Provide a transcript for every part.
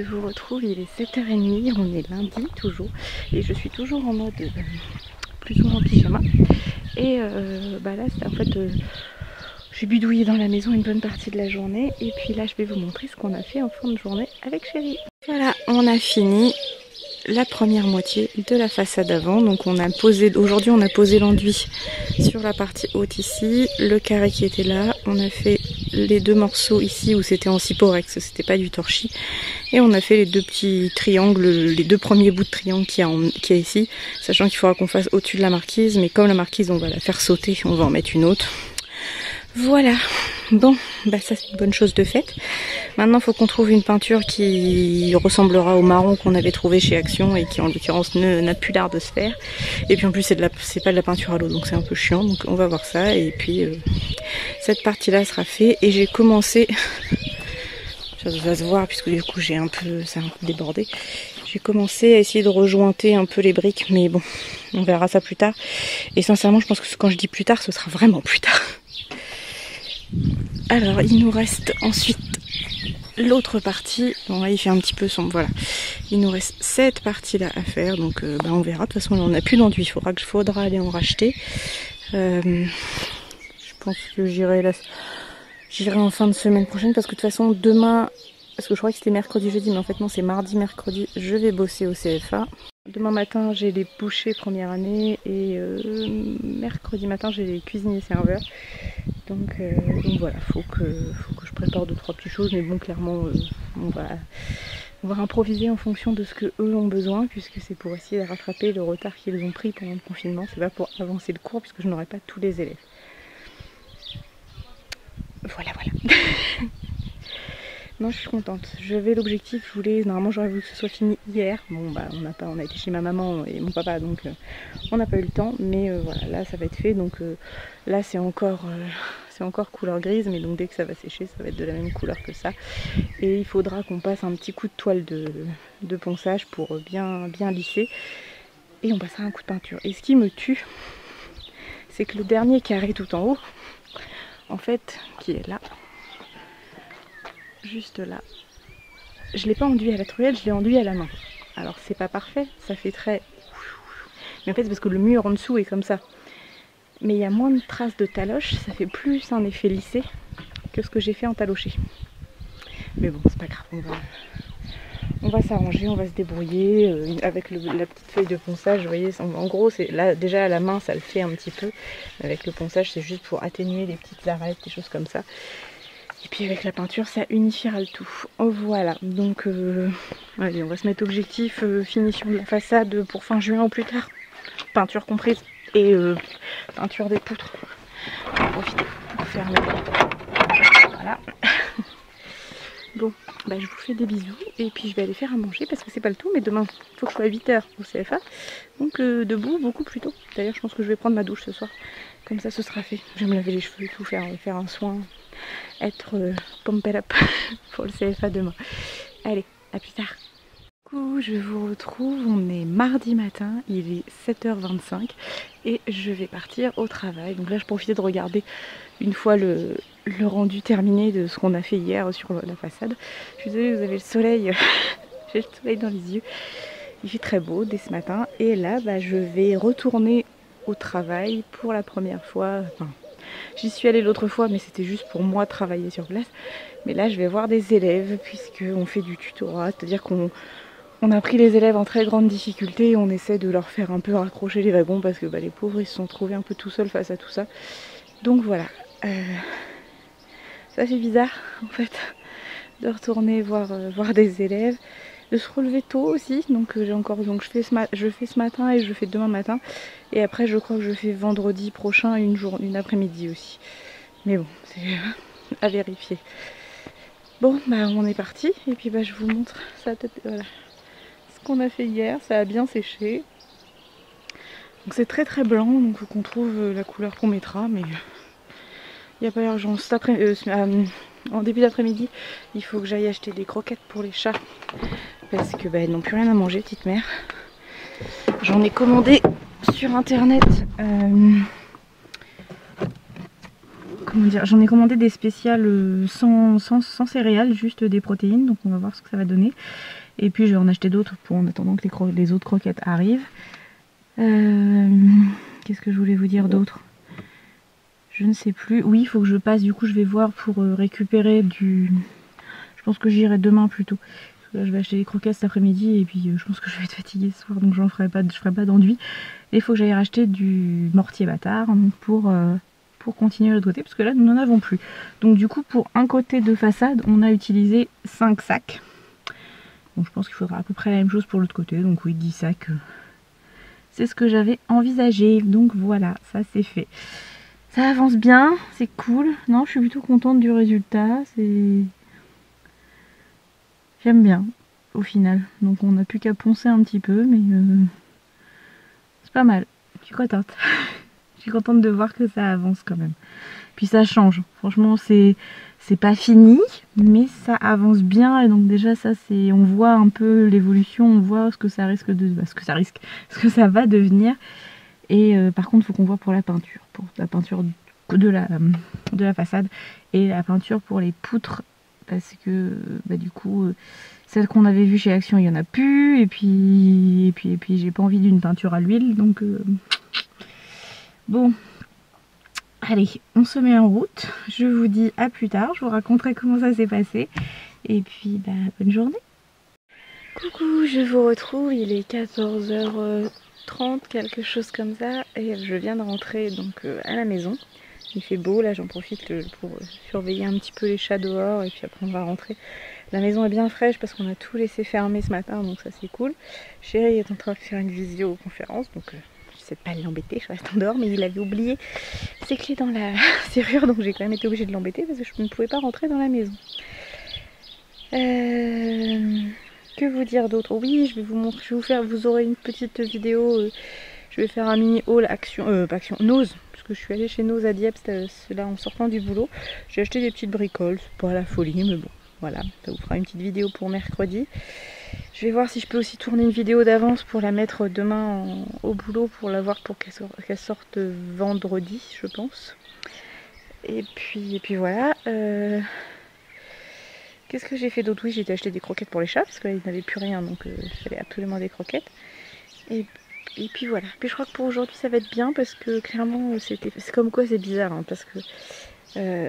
je vous retrouve, il est 7h30, on est lundi toujours, et je suis toujours en mode plus ou moins pyjama. Et là c'est en fait, j'ai bidouillé dans la maison une bonne partie de la journée, et puis là je vais vous montrer ce qu'on a fait en fin de journée avec Chérie. Voilà, on a fini la première moitié de la façade avant, donc on a posé, aujourd'hui on a posé l'enduit sur la partie haute ici, le carré qui était là, on a fait les deux morceaux ici où c'était en Syporex, c'était pas du torchis, et on a fait les deux petits triangles, les deux premiers bouts de triangle qu'il y a ici, sachant qu'il faudra qu'on fasse au-dessus de la marquise, mais comme la marquise on va la faire sauter, on va en mettre une autre. Voilà, bon, ça c'est une bonne chose de faite. Maintenant il faut qu'on trouve une peinture qui ressemblera au marron qu'on avait trouvé chez Action et qui en l'occurrence n'a plus l'art de se faire. Et puis en plus c'est pas de la peinture à l'eau, donc c'est un peu chiant, donc on va voir ça. Et puis cette partie là sera faite et j'ai commencé, ça va se voir puisque du coup c'est un peu débordé. J'ai commencé à essayer de rejointer un peu les briques, mais bon, on verra ça plus tard. Et sincèrement je pense que quand je dis plus tard, ce sera vraiment plus tard. Alors il nous reste ensuite l'autre partie, bon là il fait un petit peu sombre, voilà. Il nous reste cette partie là à faire, donc on verra, de toute façon on n'a plus d'enduit, il faudra aller en racheter. Je pense que j'irai en fin de semaine prochaine, parce que de toute façon demain, parce que je crois que c'était mercredi jeudi, mais en fait non c'est mardi mercrredi, je vais bosser au CFA. Demain matin j'ai les bouchers première année et mercredi matin j'ai les cuisiniers serveurs. Donc voilà, faut que je prépare 2-3 petites choses, mais bon clairement on va improviser en fonction de ce que eux ont besoin, puisque c'est pour essayer de rattraper le retard qu'ils ont pris pendant le confinement, c'est pas pour avancer le cours puisque je n'aurai pas tous les élèves. Voilà. Non, je suis contente. J'avais l'objectif, normalement j'aurais voulu que ce soit fini hier. Bon on a été chez ma maman et mon papa, donc on n'a pas eu le temps, mais voilà, là ça va être fait, donc là c'est encore couleur grise, mais donc dès que ça va sécher, ça va être de la même couleur que ça. Et il faudra qu'on passe un petit coup de toile de ponçage pour bien lisser. Et on passera un coup de peinture. Et ce qui me tue, c'est que le dernier carré tout en haut, en fait, qui est là, juste là, je l'ai pas enduit à la truelle, je l'ai enduit à la main. Alors c'est pas parfait, ça fait très... Mais en fait c'est parce que le mur en dessous est comme ça. Mais il y a moins de traces de taloche, ça fait plus un effet lissé que ce que j'ai fait en taloché. Mais bon, c'est pas grave, on va s'arranger, on va se débrouiller avec la petite feuille de ponçage. Vous voyez, en gros, là déjà à la main ça le fait un petit peu. Mais avec le ponçage, c'est juste pour atténuer les petites arêtes, des choses comme ça. Et puis avec la peinture, ça unifiera le tout. Oh, voilà, donc allez, on va se mettre objectif finition de la façade pour fin juin ou plus tard. Peinture comprise et peinture des poutres. On va profiter pour faire le... Voilà. Bon, je vous fais des bisous et puis je vais aller faire à manger parce que c'est pas le tout, mais demain il faut que je sois à 8h au CFA. Donc debout beaucoup plus tôt. D'ailleurs je pense que je vais prendre ma douche ce soir. Comme ça ce sera fait. Je vais me laver les cheveux et tout, faire un soin. Être pumped up pour le CFA demain. Allez, à plus tard. Coucou, je vous retrouve, on est mardi matin, il est 7h25 et je vais partir au travail. Donc là je profitais de regarder une fois le rendu terminé de ce qu'on a fait hier sur la façade. Je suis désolée, vous avez le soleil, j'ai le soleil dans les yeux. Il fait très beau dès ce matin et là je vais retourner au travail pour la première fois. Enfin, j'y suis allée l'autre fois, mais c'était juste pour moi travailler sur place. Mais là, je vais voir des élèves, puisqu'on fait du tutorat, c'est-à-dire qu'on a pris les élèves en très grande difficulté et on essaie de leur faire un peu raccrocher les wagons, parce que les pauvres, ils se sont trouvés un peu tout seuls face à tout ça. Donc voilà. Ça fait bizarre, en fait, de retourner voir des élèves. De se relever tôt aussi, donc je fais ce matin et je fais demain matin, et après je crois que je fais vendredi prochain une après-midi aussi, mais bon c'est à vérifier. Bon on est parti et puis je vous montre ça, voilà ce qu'on a fait hier. Ça a bien séché, donc c'est très très blanc, donc faut qu'on trouve la couleur qu'on mettra, mais il n'y a pas d'urgence. En début d'après-midi il faut que j'aille acheter des croquettes pour les chats, parce que elles n'ont plus rien à manger, petite mère. J'en ai commandé sur internet comment dire, j'en ai commandé des spéciales sans céréales, juste des protéines, donc on va voir ce que ça va donner. Et puis je vais en acheter d'autres en attendant que les autres croquettes arrivent. Qu'est-ce que je voulais vous dire d'autre? Je ne sais plus. Oui, il faut que je passe, du coup je vais voir pour récupérer du... Je pense que j'irai demain plutôt. Là, je vais acheter des croquettes cet après-midi et puis je pense que je vais être fatiguée ce soir, donc je ferai pas d'enduit. Et il faut que j'aille racheter du mortier bâtard pour continuer de l'autre côté, parce que là nous n'en avons plus. Donc du coup pour un côté de façade, on a utilisé 5 sacs. Donc je pense qu'il faudra à peu près la même chose pour l'autre côté, donc oui 10 sacs. C'est ce que j'avais envisagé, donc voilà, ça c'est fait. Ça avance bien, c'est cool. Non, je suis plutôt contente du résultat, j'aime bien au final. Donc on n'a plus qu'à poncer un petit peu, mais c'est pas mal. Je suis contente. Je suis contente de voir que ça avance quand même. Puis ça change. Franchement, c'est pas fini, mais ça avance bien. Et donc déjà ça c'est, on voit un peu l'évolution, on voit ce que ça risque de, ce que ça va devenir. Et par contre, il faut qu'on voit pour la peinture de la façade et la peinture pour les poutres, parce que du coup celle qu'on avait vue chez Action il y en a plus, et puis j'ai pas envie d'une peinture à l'huile, donc bon, allez, on se met en route. Je vous dis à plus tard, je vous raconterai comment ça s'est passé, et puis bonne journée. Coucou, je vous retrouve, il est 14h30, quelque chose comme ça, et je viens de rentrer donc à la maison. Il fait beau, là j'en profite pour surveiller un petit peu les chats dehors, et puis après on va rentrer. La maison est bien fraîche parce qu'on a tout laissé fermer ce matin, donc ça c'est cool. Chéri est en train de faire une visioconférence, donc j'essaie de pas l'embêter, je reste en dehors, mais il avait oublié ses clés dans la serrure, donc j'ai quand même été obligée de l'embêter parce que je ne pouvais pas rentrer dans la maison. Que vous dire d'autre? Oui, je vais vous montrer, vous aurez une petite vidéo. Je vais faire un mini haul Nose, parce que je suis allée chez Nose à Dieppe, là en sortant du boulot. J'ai acheté des petites bricoles, c'est pas la folie, mais bon, voilà, ça vous fera une petite vidéo pour mercredi. Je vais voir si je peux aussi tourner une vidéo d'avance pour la mettre demain au boulot, pour la voir pour qu'elle sorte vendredi, je pense. Et puis voilà. Qu'est-ce que j'ai fait d'autre? Oui, j'ai été acheter des croquettes pour les chats, parce qu'il n'avait plus rien, donc il fallait absolument des croquettes. Et puis voilà. Puis je crois que pour aujourd'hui ça va être bien, parce que clairement c'est comme quoi c'est bizarre, hein, parce que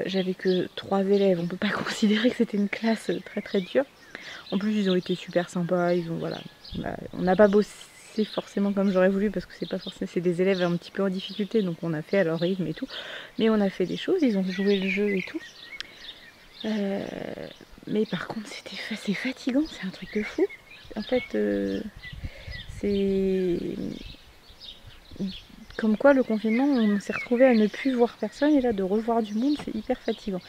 j'avais que 3 élèves. On peut pas considérer que c'était une classe très très dure. En plus ils ont été super sympas, voilà. On n'a pas bossé forcément comme j'aurais voulu, parce que c'est des élèves un petit peu en difficulté, donc on a fait à leur rythme et tout. Mais on a fait des choses, ils ont joué le jeu et tout. Mais par contre c'est fatigant, c'est un truc de fou. En fait c'est comme quoi le confinement, on s'est retrouvé à ne plus voir personne, et là de revoir du monde c'est hyper fatigant.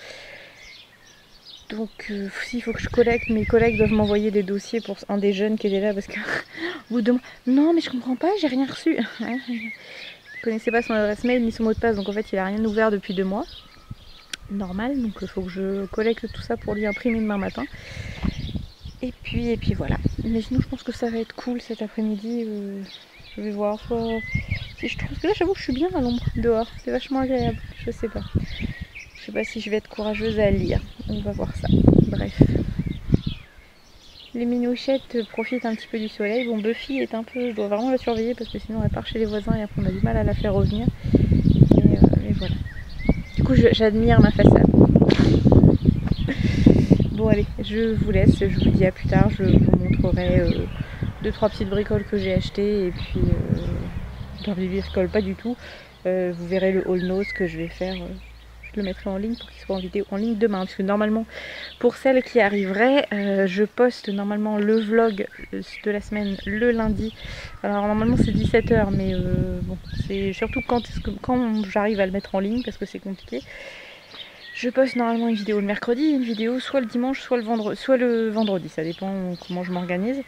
Donc s'il faut que je collecte, mes collègues doivent m'envoyer des dossiers pour un des jeunes qui est là, parce que au bout de mois, non mais je comprends pas, j'ai rien reçu. Il connaissait pas son adresse mail ni son mot de passe, donc en fait il a rien ouvert depuis 2 mois. Normal, donc il faut que je collecte tout ça pour lui imprimer demain matin. Et puis voilà. Mais sinon je pense que ça va être cool cet après-midi. Je vais voir si je trouve que là j'avoue que je suis bien à l'ombre dehors, c'est vachement agréable, je sais pas. Je sais pas si je vais être courageuse à lire, on va voir ça. Bref. Les minouchettes profitent un petit peu du soleil. Bon, Buffy est un peu, je dois vraiment la surveiller parce que sinon elle part chez les voisins et après on a du mal à la faire revenir. Mais voilà. Du coup j'admire ma façade. Bon allez, je vous laisse, je vous dis à plus tard, je vous montrerai 2-3 petites bricoles que j'ai achetées, et puis dans les bricoles pas du tout. Vous verrez le haul Nose que je vais faire, je le mettrai en ligne pour qu'il soit en vidéo en ligne demain, parce que normalement pour celles qui arriveraient, je poste normalement le vlog de la semaine le lundi. Alors normalement c'est 17 h, mais bon, c'est surtout quand j'arrive à le mettre en ligne, parce que c'est compliqué. Je poste normalement une vidéo le mercredi, une vidéo soit le dimanche, soit le vendredi, ça dépend comment je m'organise.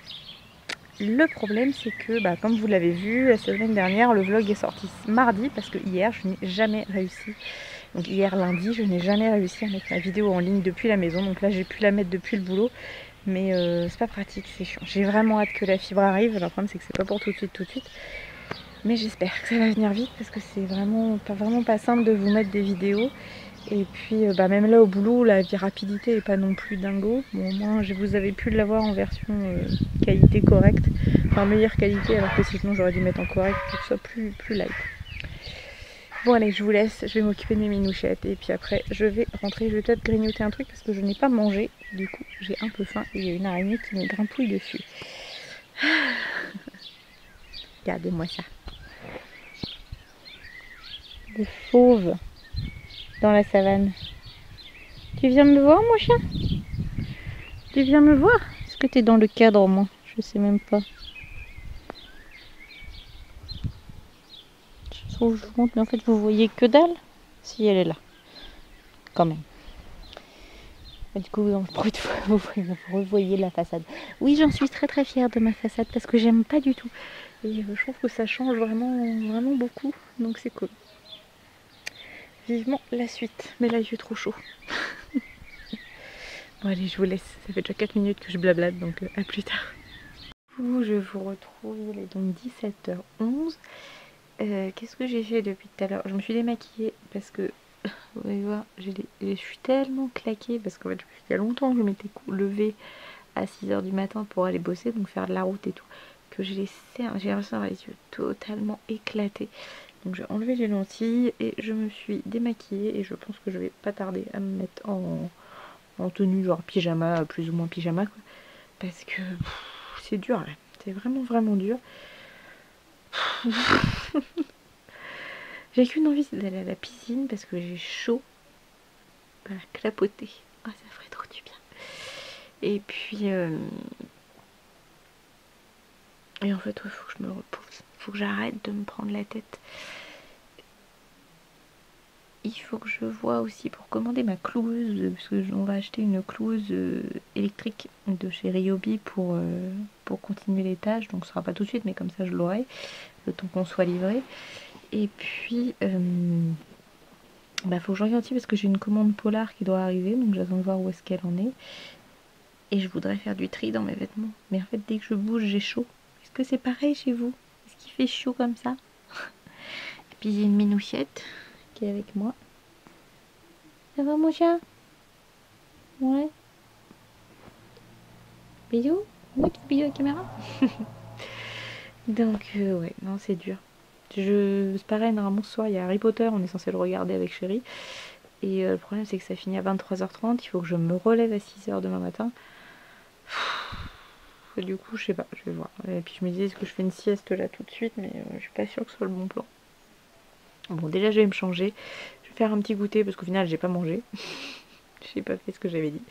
Le problème c'est que, comme vous l'avez vu, la semaine dernière, le vlog est sorti mardi, parce que hier je n'ai jamais réussi. Donc hier lundi, je n'ai jamais réussi à mettre ma vidéo en ligne depuis la maison. Donc là j'ai pu la mettre depuis le boulot, mais c'est pas pratique, c'est chiant. J'ai vraiment hâte que la fibre arrive. Alors, le problème c'est que c'est pas pour tout de suite. Mais j'espère que ça va venir vite, parce que c'est vraiment pas simple de vous mettre des vidéos. Et puis même là au boulot, la rapidité est pas non plus dingo. Bon, au moins vous avez pu l'avoir en version qualité correcte, enfin meilleure qualité, alors que sinon j'aurais dû mettre en correct pour que ce soit plus light. Bon allez, je vous laisse, je vais m'occuper de mes minouchettes et puis après je vais rentrer, je vais peut-être grignoter un truc parce que je n'ai pas mangé, du coup j'ai un peu faim et il y a une araignée qui me grimpouille dessus. Regardez-moi ça. Des fauves dans la savane. Tu viens me voir mon chien? Tu viens me voir? Est-ce que tu es dans le cadre moi? Je sais même pas. Je trouve que je vous montre mais en fait vous voyez que dalle. Si elle est là. Quand même. Du coup, vous revoyez la façade. Oui, j'en suis très très fière de ma façade parce que j'aime pas du tout. Et je trouve que ça change vraiment beaucoup. Donc c'est cool. Vivement la suite. Mais là, il fait trop chaud. Bon, allez, je vous laisse. Ça fait déjà 4 minutes que je blablate, donc à plus tard. Je vous retrouve, il est donc 17h11. Qu'est-ce que j'ai fait depuis tout à l'heure? Je me suis démaquillée parce que vous allez voir, je suis tellement claquée parce qu'en fait, il y a longtemps que je m'étais levée à 6h du matin pour aller bosser, donc faire de la route et tout, que j'ai l'impression d'avoir les yeux totalement éclatés. Donc j'ai enlevé les lentilles et je me suis démaquillée et je pense que je vais pas tarder à me mettre en tenue genre pyjama, plus ou moins pyjama quoi, parce que c'est dur là, c'est vraiment dur. J'ai qu'une envie d'aller à la piscine parce que j'ai chaud à clapoter. Ah, ça ferait trop du bien. Et puis et en fait il faut que je me repose, faut que j'arrête de me prendre la tête. Il faut que je vois aussi pour commander ma cloueuse, parce que on va acheter une cloueuse électrique de chez Ryobi pour continuer les tâches. Donc ce sera pas tout de suite, mais comme ça je l'aurai, le temps qu'on soit livré. Et puis, faut que j'oriente parce que j'ai une commande Polar qui doit arriver, donc j'attends de voir où est-ce qu'elle en est. Et je voudrais faire du tri dans mes vêtements. Mais en fait, dès que je bouge, j'ai chaud. Est-ce que c'est pareil chez vous? Est-ce qu'il fait chaud comme ça? Et puis il y a une minouchette qui est avec moi. Ça va mon chat? Ouais. Bisous. Oui, bisous à la caméra. Donc ouais, non c'est dur. C'est pareil, normalement ce soir il y a Harry Potter, on est censé le regarder avec Chéri. Et le problème c'est que ça finit à 23h30, il faut que je me relève à 6h demain matin. Et du coup je sais pas, je vais voir. Et puis je me disais est-ce que je fais une sieste là tout de suite, mais je suis pas sûre que ce soit le bon plan. Bon déjà je vais me changer, je vais faire un petit goûter parce qu'au final j'ai pas mangé. J'ai pas fait ce que j'avais dit.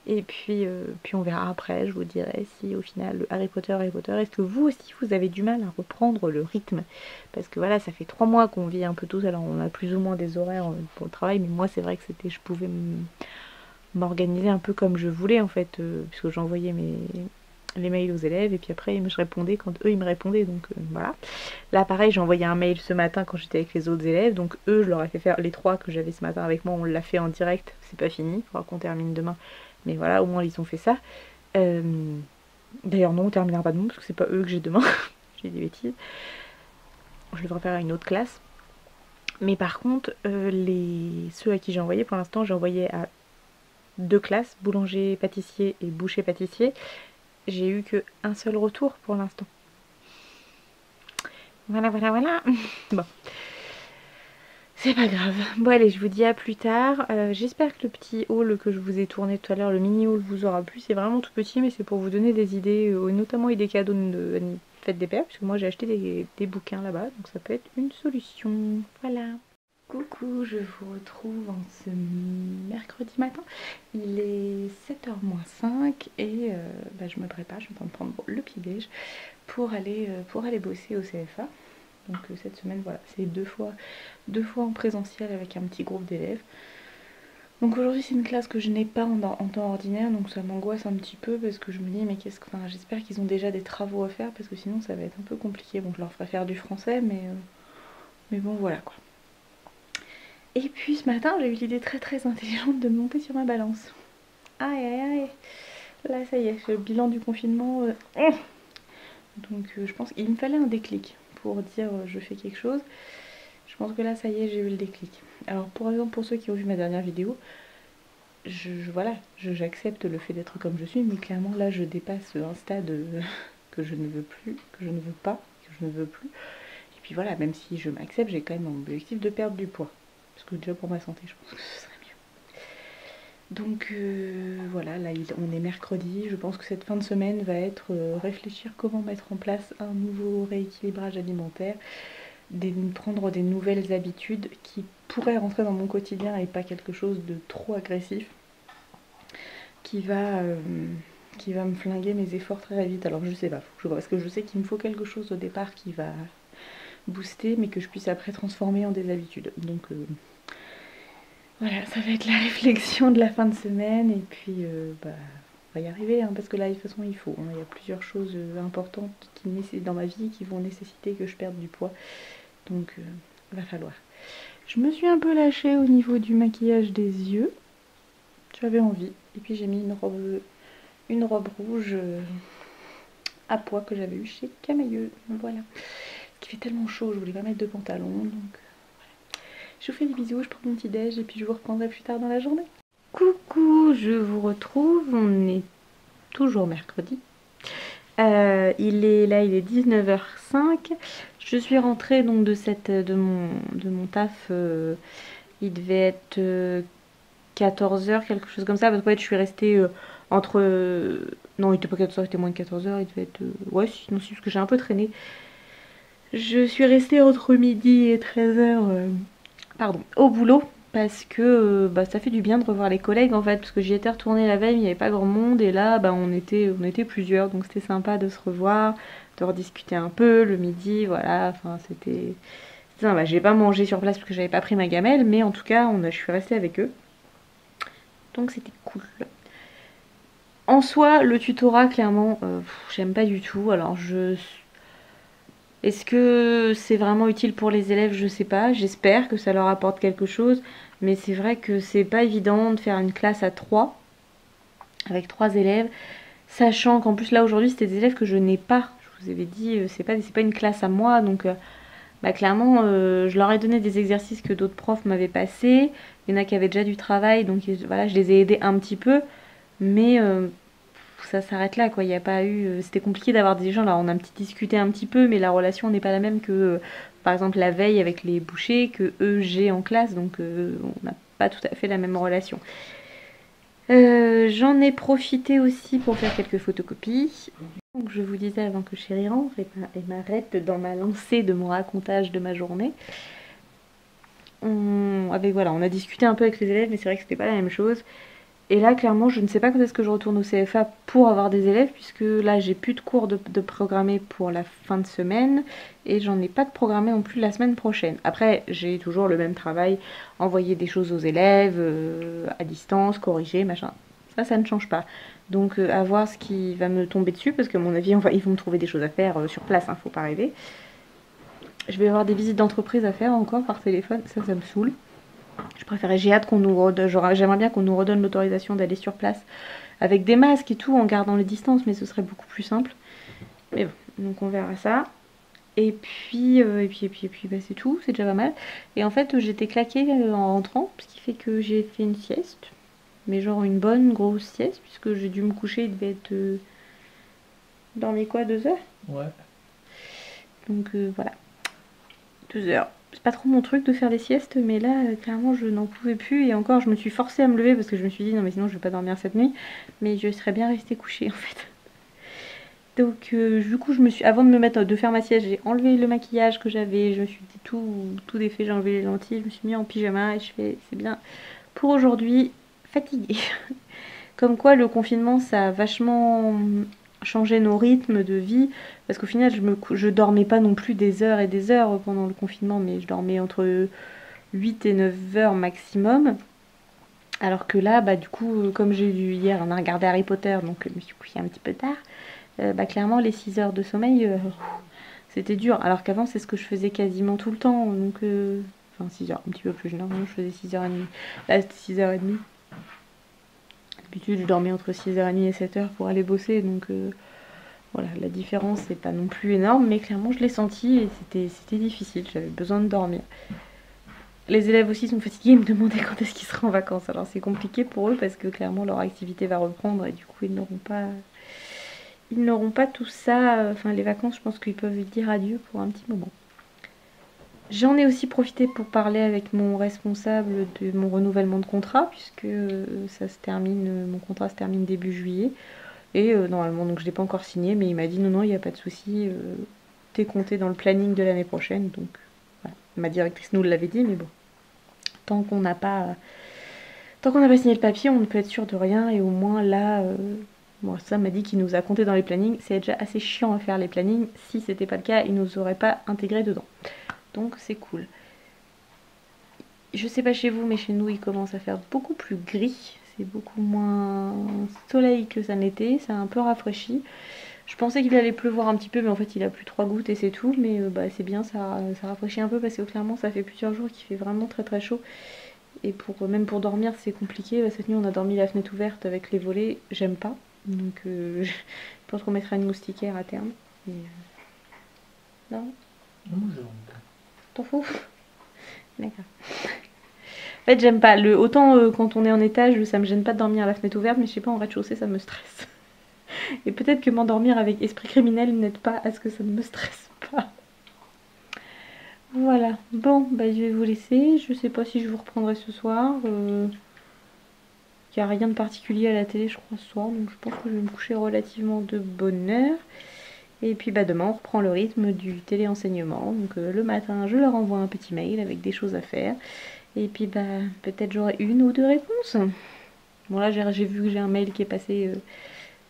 Et puis on verra après, je vous dirai si au final le Harry Potter, est-ce que vous aussi vous avez du mal à reprendre le rythme? Parce que voilà, ça fait 3 mois qu'on vit un peu tous, alors on a plus ou moins des horaires pour le travail, mais moi c'est vrai que je pouvais m'organiser un peu comme je voulais en fait, puisque j'envoyais les mails aux élèves et puis après je répondais quand eux ils me répondaient, donc voilà. Là pareil, j'ai envoyé un mail ce matin quand j'étais avec les autres élèves, donc eux je leur ai fait faire les 3 que j'avais ce matin avec moi, on l'a fait en direct, c'est pas fini, il faudra qu'on termine demain. Mais voilà, au moins ils ont fait ça. D'ailleurs non, on terminera pas demain parce que c'est pas eux que j'ai demain. J'ai des bêtises. Je devrais faire à une autre classe. Mais par contre, ceux à qui j'ai envoyé, pour l'instant j'ai envoyé à 2 classes, boulanger pâtissier et boucher pâtissier. J'ai eu que un seul retour pour l'instant. Voilà. Bon. C'est pas grave. Bon allez, je vous dis à plus tard. J'espère que le petit haul que je vous ai tourné tout à l'heure, le mini haul vous aura plu. C'est vraiment tout petit, mais c'est pour vous donner des idées, notamment des cadeaux de fête des pères, puisque moi j'ai acheté des bouquins là-bas, donc ça peut être une solution. Voilà. Coucou, je vous retrouve en ce mercredi matin. Il est 7h moins 5 et je me prépare, je suis en train de prendre le petit-déj pour aller bosser au CFA. Donc cette semaine, voilà, c'est deux fois en présentiel avec un petit groupe d'élèves. Donc aujourd'hui c'est une classe que je n'ai pas en temps ordinaire, donc ça m'angoisse un petit peu parce que je me dis mais j'espère qu'ils ont déjà des travaux à faire parce que sinon ça va être un peu compliqué. Bon, je leur ferai faire du français, mais bon voilà quoi. Et puis ce matin j'ai eu l'idée très intelligente de monter sur ma balance. Aïe. Là ça y est, le bilan du confinement. Donc je pense qu'il me fallait un déclic pour dire je fais quelque chose. Je Je pense que là, ça y est, j'ai eu le déclic. Alors, par exemple, pour ceux qui ont vu ma dernière vidéo, voilà, j'accepte le fait d'être comme je suis, mais clairement, là, je dépasse un stade que je ne veux plus, que je ne veux pas, que je ne veux plus. Et puis voilà, même si je m'accepte, j'ai quand même mon objectif de perdre du poids. Parce que déjà, pour ma santé, je pense que ce serait mieux. Donc, voilà, là, on est mercredi. Je pense que cette fin de semaine va être réfléchir comment mettre en place un nouveau rééquilibrage alimentaire, prendre des nouvelles habitudes qui pourraient rentrer dans mon quotidien et pas quelque chose de trop agressif qui va me flinguer mes efforts très vite. Alors je sais pas, faut que je vois, parce que je sais qu'il me faut quelque chose au départ qui va booster, mais que je puisse après transformer en des habitudes. Donc voilà, ça va être la réflexion de la fin de semaine, et puis on va y arriver, hein, parce que là de toute façon il faut, hein, il y a plusieurs choses importantes dans ma vie qui vont nécessiter que je perde du poids, donc va falloir. Je me suis un peu lâchée au niveau du maquillage des yeux, j'avais envie, et puis j'ai mis une robe rouge à pois que j'avais eu chez Camailleux, voilà. Il fait tellement chaud, je voulais pas mettre de pantalon, donc voilà. Je vous fais des bisous, je prends mon petit déj et puis je vous reprendrai plus tard dans la journée. Coucou, je vous retrouve, on est toujours mercredi. Il est 19h05. Je suis rentrée donc de mon taf. Il devait être 14h, quelque chose comme ça. Parce qu'en fait, je suis restée entre. Non, il était pas 14h, il était moins de 14h. Il devait être. Ouais, sinon, c'est parce que j'ai un peu traîné. Je suis restée entre midi et 13h au boulot. Parce que ça fait du bien de revoir les collègues en fait. Parce que j'y étais retournée la veille, il n'y avait pas grand monde. Et là, on était plusieurs. Donc c'était sympa de se revoir, de rediscuter un peu le midi. Voilà, enfin c'était. J'ai pas mangé sur place parce que j'avais pas pris ma gamelle. Mais en tout cas, je suis restée avec eux. Donc c'était cool. En soi, le tutorat, clairement, j'aime pas du tout. Alors est-ce que c'est vraiment utile pour les élèves? Je sais pas. J'espère que ça leur apporte quelque chose. Mais c'est vrai que c'est pas évident de faire une classe à 3, avec 3 élèves, sachant qu'en plus là aujourd'hui c'était des élèves que je n'ai pas. Je vous avais dit, c'est pas une classe à moi, donc clairement je leur ai donné des exercices que d'autres profs m'avaient passés. Il y en a qui avaient déjà du travail, donc voilà, je les ai aidés un petit peu, mais ça s'arrête là quoi. Il n'y a pas eu, c'était compliqué d'avoir des gens là, on a discuté un petit peu, mais la relation n'est pas la même que par exemple la veille avec les bouchers que j'ai en classe, donc on n'a pas tout à fait la même relation. J'en ai profité aussi pour faire quelques photocopies. Donc je vous disais avant que Chérie rentre et m'arrête dans ma lancée de mon racontage de ma journée. On a discuté un peu avec les élèves, mais c'est vrai que c'était pas la même chose. Et là, clairement, je ne sais pas quand est-ce que je retourne au CFA pour avoir des élèves, puisque là, j'ai plus de cours de programmer pour la fin de semaine, et j'en ai pas de programmé non plus la semaine prochaine. Après, j'ai toujours le même travail, envoyer des choses aux élèves, à distance, corriger, machin. Ça ne change pas. Donc, à voir ce qui va me tomber dessus, parce qu'à mon avis, ils vont me trouver des choses à faire sur place, hein, faut pas rêver. Je vais avoir des visites d'entreprise à faire encore par téléphone, ça me saoule. J'ai hâte qu'on nous redonne, j'aimerais bien qu'on nous redonne l'autorisation d'aller sur place avec des masques et tout, en gardant les distances, mais ce serait beaucoup plus simple. Mais bon, donc on verra ça. Et puis c'est tout, c'est déjà pas mal. Et en fait, j'étais claquée en rentrant, ce qui fait que j'ai fait une sieste, mais genre une bonne grosse sieste, puisque j'ai dû me coucher, il devait être dormi quoi, 2 heures. Ouais. Donc voilà, 2 heures. C'est pas trop mon truc de faire des siestes, mais là, clairement, je n'en pouvais plus. Et encore, je me suis forcée à me lever parce que je me suis dit, non, mais sinon, je vais pas dormir cette nuit. Mais je serais bien restée couchée, en fait. Donc, du coup, avant de faire ma sieste, j'ai enlevé le maquillage que j'avais. Je me suis dit tout défait, j'ai enlevé les lentilles. Je me suis mis en pyjama et c'est bien pour aujourd'hui, fatiguée. Comme quoi, le confinement, ça a vachement changer nos rythmes de vie, parce qu'au final je dormais pas non plus des heures et des heures pendant le confinement, mais je dormais entre 8 et 9 heures maximum, alors que là du coup comme j'ai dû hier on a regardé Harry Potter, donc je me suis couchée un petit peu tard, clairement les 6 heures de sommeil c'était dur, alors qu'avant c'est ce que je faisais quasiment tout le temps, donc enfin 6 heures, un petit peu plus, normalement je faisais 6h30, là c'était 6h30. D'habitude, je dormais entre 6h30 et 7h pour aller bosser, donc voilà, la différence n'est pas non plus énorme, mais clairement, je l'ai senti et c'était difficile, j'avais besoin de dormir. Les élèves aussi sont fatigués, ils me demandaient quand est-ce qu'ils seraient en vacances. Alors c'est compliqué pour eux parce que clairement leur activité va reprendre et du coup ils n'auront pas tout ça. Enfin les vacances, je pense qu'ils peuvent dire adieu pour un petit moment. J'en ai aussi profité pour parler avec mon responsable de mon renouvellement de contrat puisque ça se termine, mon contrat se termine début juillet. Et normalement, donc je ne l'ai pas encore signé, mais il m'a dit non, il n'y a pas de souci, t'es compté dans le planning de l'année prochaine. Donc voilà. Ma directrice nous l'avait dit, mais bon, tant qu'on n'a pas, tant qu'on n'a pas signé le papier, on ne peut être sûr de rien. Et au moins là, bon, ça m'a dit qu'il nous a compté dans les plannings. C'est déjà assez chiant à faire les plannings. Si c'était pas le cas, il nous aurait pas intégré dedans. Donc c'est cool. Je sais pas chez vous, mais chez nous, il commence à faire beaucoup plus gris. C'est beaucoup moins soleil que ça n'était. Ça a un peu rafraîchi. Je pensais qu'il allait pleuvoir un petit peu, mais en fait il a plu 3 gouttes et c'est tout. Mais bah, c'est bien, ça rafraîchit un peu parce que clairement ça fait plusieurs jours qu'il fait vraiment très très chaud. Et même pour dormir c'est compliqué. Cette nuit on a dormi la fenêtre ouverte avec les volets, j'aime pas. Donc je pense qu'on mettra une moustiquaire à terme. Et, non, t'en fous? D'accord. En fait j'aime pas. Autant quand on est en étage ça me gêne pas de dormir à la fenêtre ouverte, mais je sais pas, en rez-de-chaussée ça me stresse. Et peut-être que m'endormir avec esprit criminel n'aide pas à ce que ça ne me stresse pas. Voilà, bon, bah, je vais vous laisser. Je sais pas si je vous reprendrai ce soir. Il n'y a rien de particulier à la télé, je crois, ce soir. Donc je pense que je vais me coucher relativement de bonne heure. Et puis bah, demain, on reprend le rythme du téléenseignement. Donc le matin, je leur envoie un petit mail avec des choses à faire. Et puis bah, peut-être j'aurai une ou deux réponses. Bon là, j'ai vu que j'ai un mail qui est passé.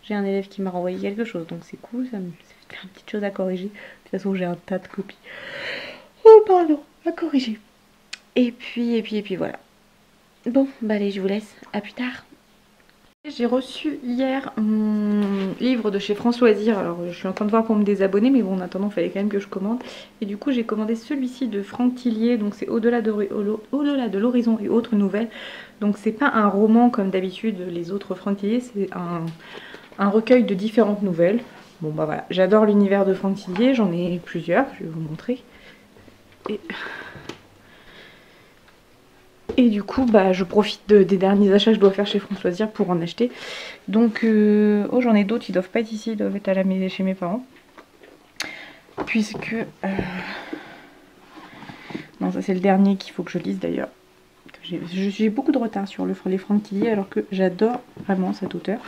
J'ai un élève qui m'a renvoyé quelque chose. Donc c'est cool, ça me fait une petite chose à corriger. De toute façon, j'ai un tas de copies. Oh pardon, à corriger. Et puis voilà. Bon, bah allez, je vous laisse. À plus tard. J'ai reçu hier mon livre de chez France Loisirs. Alors, je suis en train de voir pour me désabonner, mais bon, en attendant, il fallait quand même que je commande. Et du coup, j'ai commandé celui-ci de Franck Tillier. Donc, c'est Au-delà de l'horizon et autres nouvelles. Donc, c'est pas un roman comme d'habitude les autres Franck Tillier. C'est un recueil de différentes nouvelles. Bon, bah voilà. J'adore l'univers de Franck Tillier. J'en ai plusieurs. Je vais vous montrer. Et du coup, bah, je profite des derniers achats que je dois faire chez France Loisirs pour en acheter. Donc, oh, j'en ai d'autres, ils doivent pas être ici, ils doivent être chez mes parents. Puisque... Non, ça c'est le dernier qu'il faut que je lise d'ailleurs. J'ai beaucoup de retard sur les Franck Tillier alors que j'adore vraiment cet auteur.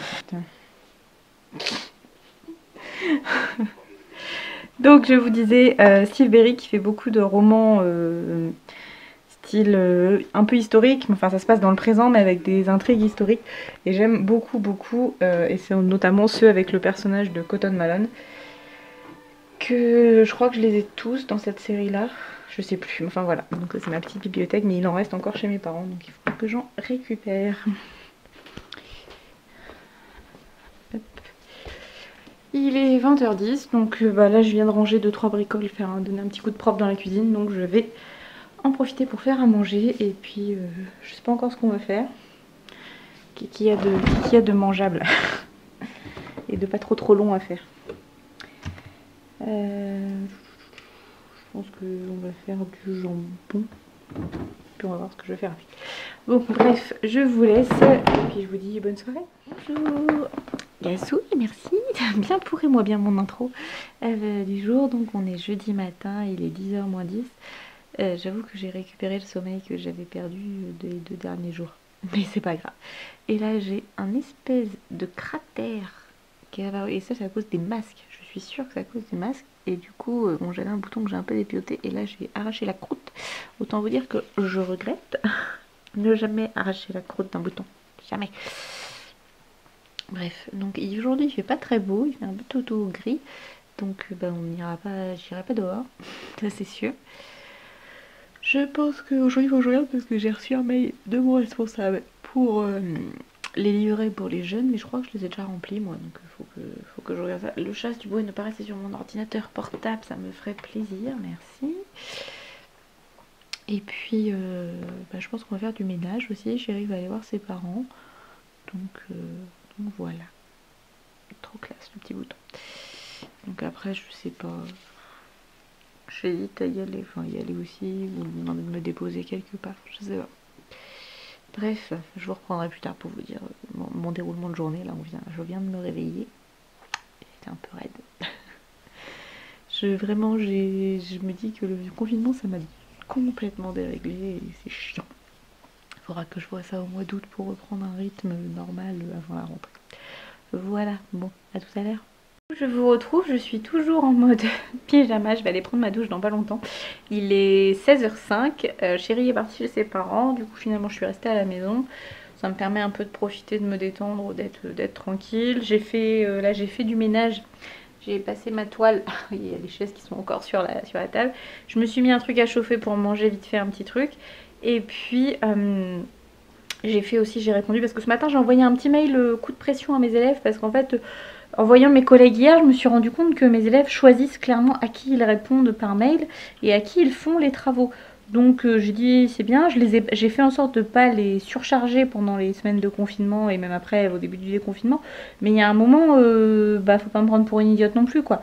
Donc, je vous disais, Steve Berry qui fait beaucoup de romans... style un peu historique, enfin ça se passe dans le présent mais avec des intrigues historiques et j'aime beaucoup et c'est notamment ceux avec le personnage de Cotton Malone que je crois que je les ai tous dans cette série là, je sais plus, enfin voilà, donc c'est ma petite bibliothèque mais il en reste encore chez mes parents donc il faut que j'en récupère. Hop. Il est 20h10 donc bah, là je viens de ranger 2-3 bricoles, donner un petit coup de propre dans la cuisine donc je vais en profiter pour faire à manger et puis je sais pas encore ce qu'on va faire. Qu'il y a de mangeable et de pas trop long à faire. Je pense qu'on va faire du jambon. Puis on va voir ce que je vais faire avec. Bon bref, je vous laisse et puis je vous dis bonne soirée. Bonjour Yassou, merci, bien pourrez-moi bien mon intro du jour. Donc on est jeudi matin, il est 10h moins 10. J'avoue que j'ai récupéré le sommeil que j'avais perdu des 2 derniers jours. Mais c'est pas grave. Et là j'ai un espèce de cratère qui est apparu. Et ça c'est à cause des masques. Je suis sûre que c'est à cause des masques. Et du coup, bon, j'avais un bouton que j'ai un peu dépiauté. Et là j'ai arraché la croûte. Autant vous dire que je regrette ne jamais arracher la croûte d'un bouton. Jamais. Bref, donc aujourd'hui il fait pas très beau. Il fait un peu tout gris. Donc bah, j'irai pas dehors. Ça c'est sûr. Je pense qu'aujourd'hui il faut que je regarde parce que j'ai reçu un mail de mon responsable pour les livrer pour les jeunes, mais je crois que je les ai déjà remplis moi, donc il faut que je regarde ça. Le chat, du bruit ne pas rester sur mon ordinateur portable, ça me ferait plaisir, merci. Et puis bah, je pense qu'on va faire du ménage aussi, Chérie va aller voir ses parents, donc voilà. Trop classe le petit bouton. Donc après je sais pas... J'hésite à y aller, enfin y aller aussi, ou me demander de me déposer quelque part, je sais pas. Bref, je vous reprendrai plus tard pour vous dire mon déroulement de journée. Là, je viens de me réveiller. J'étais un peu raide. Vraiment, je me dis que le confinement, ça m'a complètement déréglé et c'est chiant. Il faudra que je vois ça au mois d'août pour reprendre un rythme normal avant la rentrée. Voilà, bon, à tout à l'heure. Je vous retrouve, je suis toujours en mode pyjama, je vais aller prendre ma douche dans pas longtemps. Il est 16h05, Chérie est partie chez ses parents, du coup finalement je suis restée à la maison. Ça me permet un peu de profiter, de me détendre, d'être tranquille. Là j'ai fait du ménage, j'ai passé ma toile, il y a des chaises qui sont encore sur la table. Je me suis mis un truc à chauffer pour manger vite fait un petit truc. Et puis j'ai répondu parce que ce matin j'ai envoyé un petit mail coup de pression à mes élèves parce qu'en fait... En voyant mes collègues hier, je me suis rendu compte que mes élèves choisissent clairement à qui ils répondent par mail et à qui ils font les travaux. Donc j'ai dit c'est bien, j'ai fait en sorte de ne pas les surcharger pendant les semaines de confinement et même après au début du déconfinement. Mais il y a un moment, faut pas me prendre pour une idiote non plus quoi.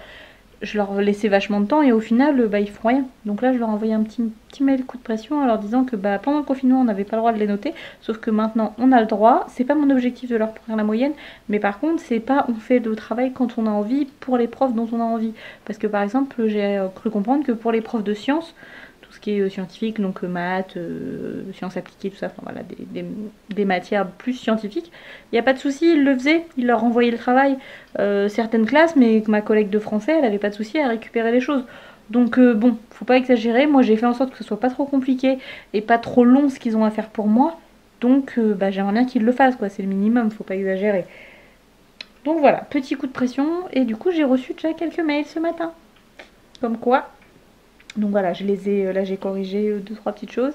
Je leur laissais vachement de temps et au final ils font rien. Donc là je leur ai envoyé un petit mail coup de pression en leur disant que pendant le confinement on n'avait pas le droit de les noter, sauf que maintenant on a le droit. C'est pas mon objectif de leur prendre la moyenne, mais par contre c'est pas on fait le travail quand on a envie pour les profs dont on a envie. Parce que par exemple j'ai cru comprendre que pour les profs de sciences, tout ce qui est scientifique, donc maths, sciences appliquées, tout ça, enfin voilà, des matières plus scientifiques, il n'y a pas de souci, ils le faisaient, ils leur renvoyaient le travail. Certaines classes, mais ma collègue de français, elle avait pas de souci à récupérer les choses. Donc bon, faut pas exagérer, moi j'ai fait en sorte que ce soit pas trop compliqué et pas trop long ce qu'ils ont à faire pour moi. Donc j'aimerais bien qu'ils le fassent, quoi, c'est le minimum, faut pas exagérer. Donc voilà, petit coup de pression, et du coup j'ai reçu déjà quelques mails ce matin. Comme quoi. Donc voilà, là j'ai corrigé 2-3 petites choses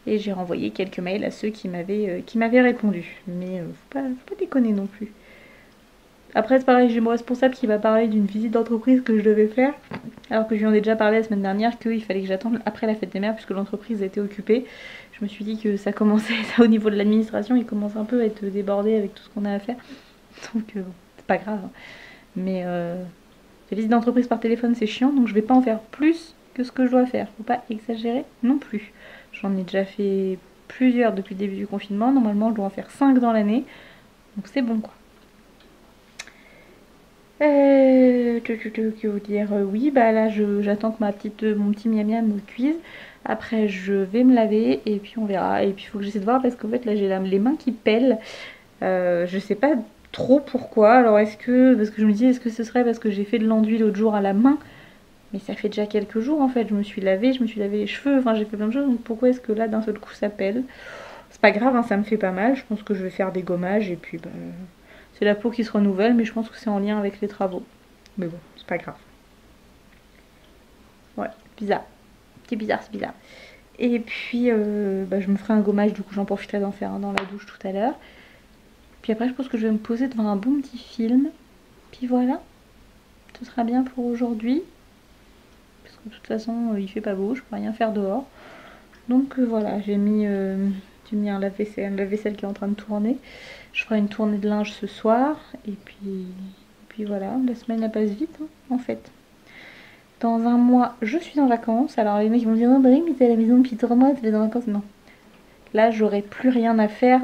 et j'ai renvoyé quelques mails à ceux qui m'avaient répondu. Mais faut pas déconner non plus. Après c'est pareil, j'ai mon responsable qui m'a parlé d'une visite d'entreprise que je devais faire, alors que je lui en ai déjà parlé la semaine dernière qu'il fallait que j'attende après la fête des mères puisque l'entreprise était occupée. Je me suis dit que ça commençait, ça, au niveau de l'administration, il commence un peu à être débordé avec tout ce qu'on a à faire. Donc bon, c'est pas grave. Mais les visites d'entreprise par téléphone c'est chiant, donc je vais pas en faire plus que ce que je dois faire. Faut pas exagérer non plus. J'en ai déjà fait plusieurs depuis le début du confinement. Normalement je dois en faire 5 dans l'année. Donc c'est bon quoi. Que vous dire, oui, là j'attends que mon petit miam miam me cuise. Après je vais me laver et puis on verra. Et puis il faut que j'essaie de voir parce qu'en fait là j'ai les mains qui pèlent. Je sais pas trop pourquoi. Alors parce que je me dis est-ce que ce serait parce que j'ai fait de l'enduit l'autre jour à la main. Mais ça fait déjà quelques jours en fait. Je me suis lavé les cheveux. Enfin j'ai fait plein de choses. Donc pourquoi est-ce que là d'un seul coup ça pèle? C'est pas grave, hein, ça me fait pas mal. Je pense que je vais faire des gommages et puis c'est la peau qui se renouvelle, mais je pense que c'est en lien avec les travaux. Mais bon, c'est pas grave. Ouais, bizarre. C'est bizarre, c'est bizarre. Et puis, je me ferai un gommage, du coup j'en profiterai d'en faire un dans la douche tout à l'heure. Puis après, je pense que je vais me poser devant un bon petit film. Puis voilà, ce sera bien pour aujourd'hui. Parce que de toute façon, il fait pas beau, je peux rien faire dehors. Donc voilà, j'ai mis un lave-vaisselle qui est en train de tourner. Je ferai une tournée de linge ce soir. Et puis voilà, la semaine elle passe vite hein, en fait. Dans un mois, je suis en vacances. Alors les mecs vont dire, oh bah oui, mais t'es à la maison depuis 3 mois, t'es en vacances. Non. Là, j'aurai plus rien à faire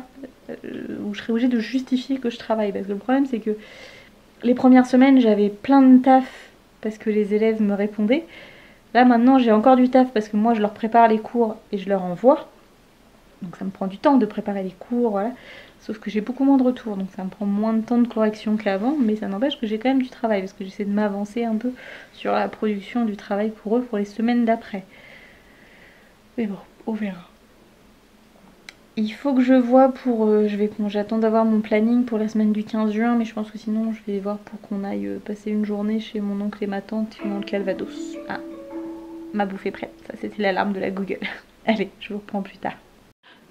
où je serai obligée de justifier que je travaille. Parce que le problème, c'est que les premières semaines, j'avais plein de taf parce que les élèves me répondaient. Là, maintenant, j'ai encore du taf parce que moi, je leur prépare les cours et je leur envoie. Donc ça me prend du temps de préparer les cours, voilà. Sauf que j'ai beaucoup moins de retours, donc ça me prend moins de temps de correction qu'avant, mais ça n'empêche que j'ai quand même du travail, parce que j'essaie de m'avancer un peu sur la production du travail pour eux pour les semaines d'après. Mais bon, on verra. Il faut que je vois pour... j'attends d'avoir mon planning pour la semaine du 15 juin, mais je pense que sinon je vais voir pour qu'on aille passer une journée chez mon oncle et ma tante dans le Calvados. Ah, ma bouffe est prête, ça c'était l'alarme de la Google. Allez, je vous reprends plus tard.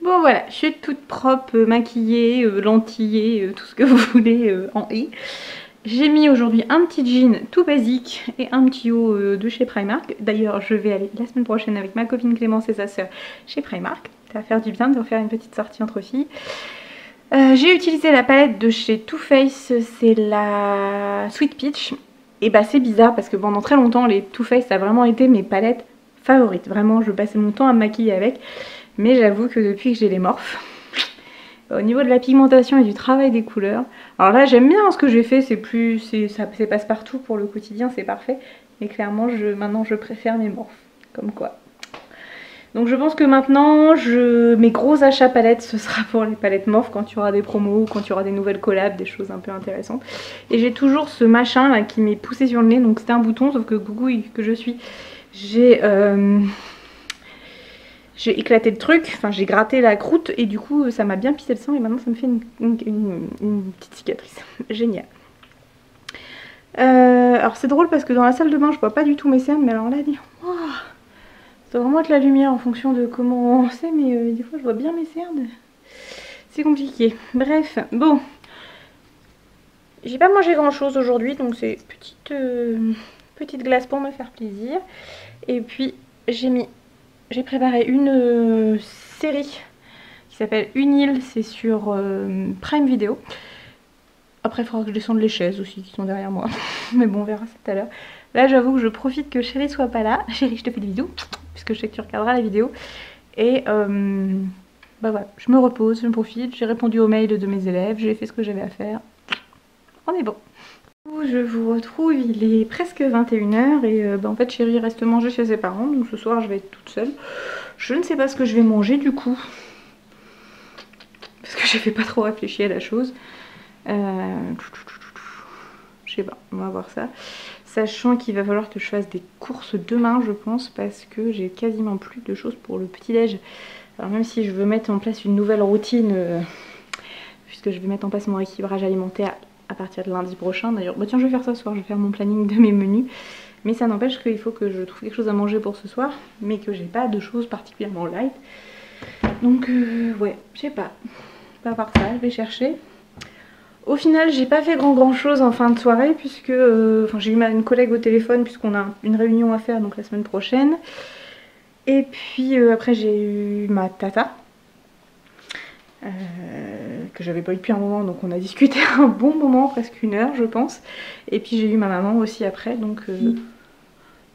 Bon voilà, je suis toute propre, maquillée, lentillée, tout ce que vous voulez en et. J'ai mis aujourd'hui un petit jean tout basique et un petit haut de chez Primark. D'ailleurs, je vais aller la semaine prochaine avec ma copine Clémence et sa soeur chez Primark. Ça va faire du bien de refaire une petite sortie entre filles. J'ai utilisé la palette de chez Too Faced, c'est la Sweet Peach. Et bah c'est bizarre parce que pendant très longtemps les Too Faced ça a vraiment été mes palettes favorites. Vraiment je passais mon temps à me maquiller avec. Mais j'avoue que depuis que j'ai les Morphe, au niveau de la pigmentation et du travail des couleurs, alors là j'aime bien ce que j'ai fait, c'est passe-partout pour le quotidien, c'est parfait. Mais clairement maintenant je préfère mes Morphe, comme quoi. Donc je pense que maintenant, mes gros achats palettes, ce sera pour les palettes Morphe quand il y aura des promos, quand il y aura des nouvelles collabs, des choses un peu intéressantes. Et j'ai toujours ce machin là qui m'est poussé sur le nez, donc c'était un bouton, sauf que gougouille que je suis, j'ai éclaté le truc, enfin j'ai gratté la croûte et du coup ça m'a bien pissé le sang et maintenant ça me fait une petite cicatrice. Génial. Alors c'est drôle parce que dans la salle de bain je vois pas du tout mes cernes, mais alors là, oh, ça doit vraiment être la lumière en fonction de comment on sait, mais des fois je vois bien mes cernes. C'est compliqué. Bref, bon. J'ai pas mangé grand chose aujourd'hui, donc c'est petite glace pour me faire plaisir. Et puis j'ai préparé une série qui s'appelle Une île, c'est sur Prime Video. Après il faudra que je descende les chaises aussi qui sont derrière moi. Mais bon on verra ça tout à l'heure. Là j'avoue que je profite que Chérie soit pas là. Chérie je te fais des bisous, puisque je sais que tu regarderas la vidéo. Et bah voilà, je me repose, je me profite, j'ai répondu aux mails de mes élèves, j'ai fait ce que j'avais à faire. On est bon. Je vous retrouve, il est presque 21 h et bah en fait Chérie reste manger chez ses parents, donc ce soir je vais être toute seule. Je ne sais pas ce que je vais manger du coup, parce que j'avais pas trop réfléchi à la chose. Je sais pas, on va voir ça. Sachant qu'il va falloir que je fasse des courses demain je pense, parce que j'ai quasiment plus de choses pour le petit-déj. Alors même si je veux mettre en place une nouvelle routine, puisque je vais mettre en place mon rééquilibrage alimentaire à partir de lundi prochain d'ailleurs. Bah tiens je vais faire ça ce soir, je vais faire mon planning de mes menus. Mais ça n'empêche qu'il faut que je trouve quelque chose à manger pour ce soir, mais que j'ai pas de choses particulièrement light. Donc ouais, je sais pas. Pas par ça, je vais chercher. Au final j'ai pas fait grand chose en fin de soirée puisque j'ai eu une collègue au téléphone puisqu'on a une réunion à faire donc la semaine prochaine. Et puis après j'ai eu ma tata. Que j'avais pas eu depuis un moment, donc on a discuté un bon moment, presque 1 heure je pense. Et puis j'ai eu ma maman aussi après, donc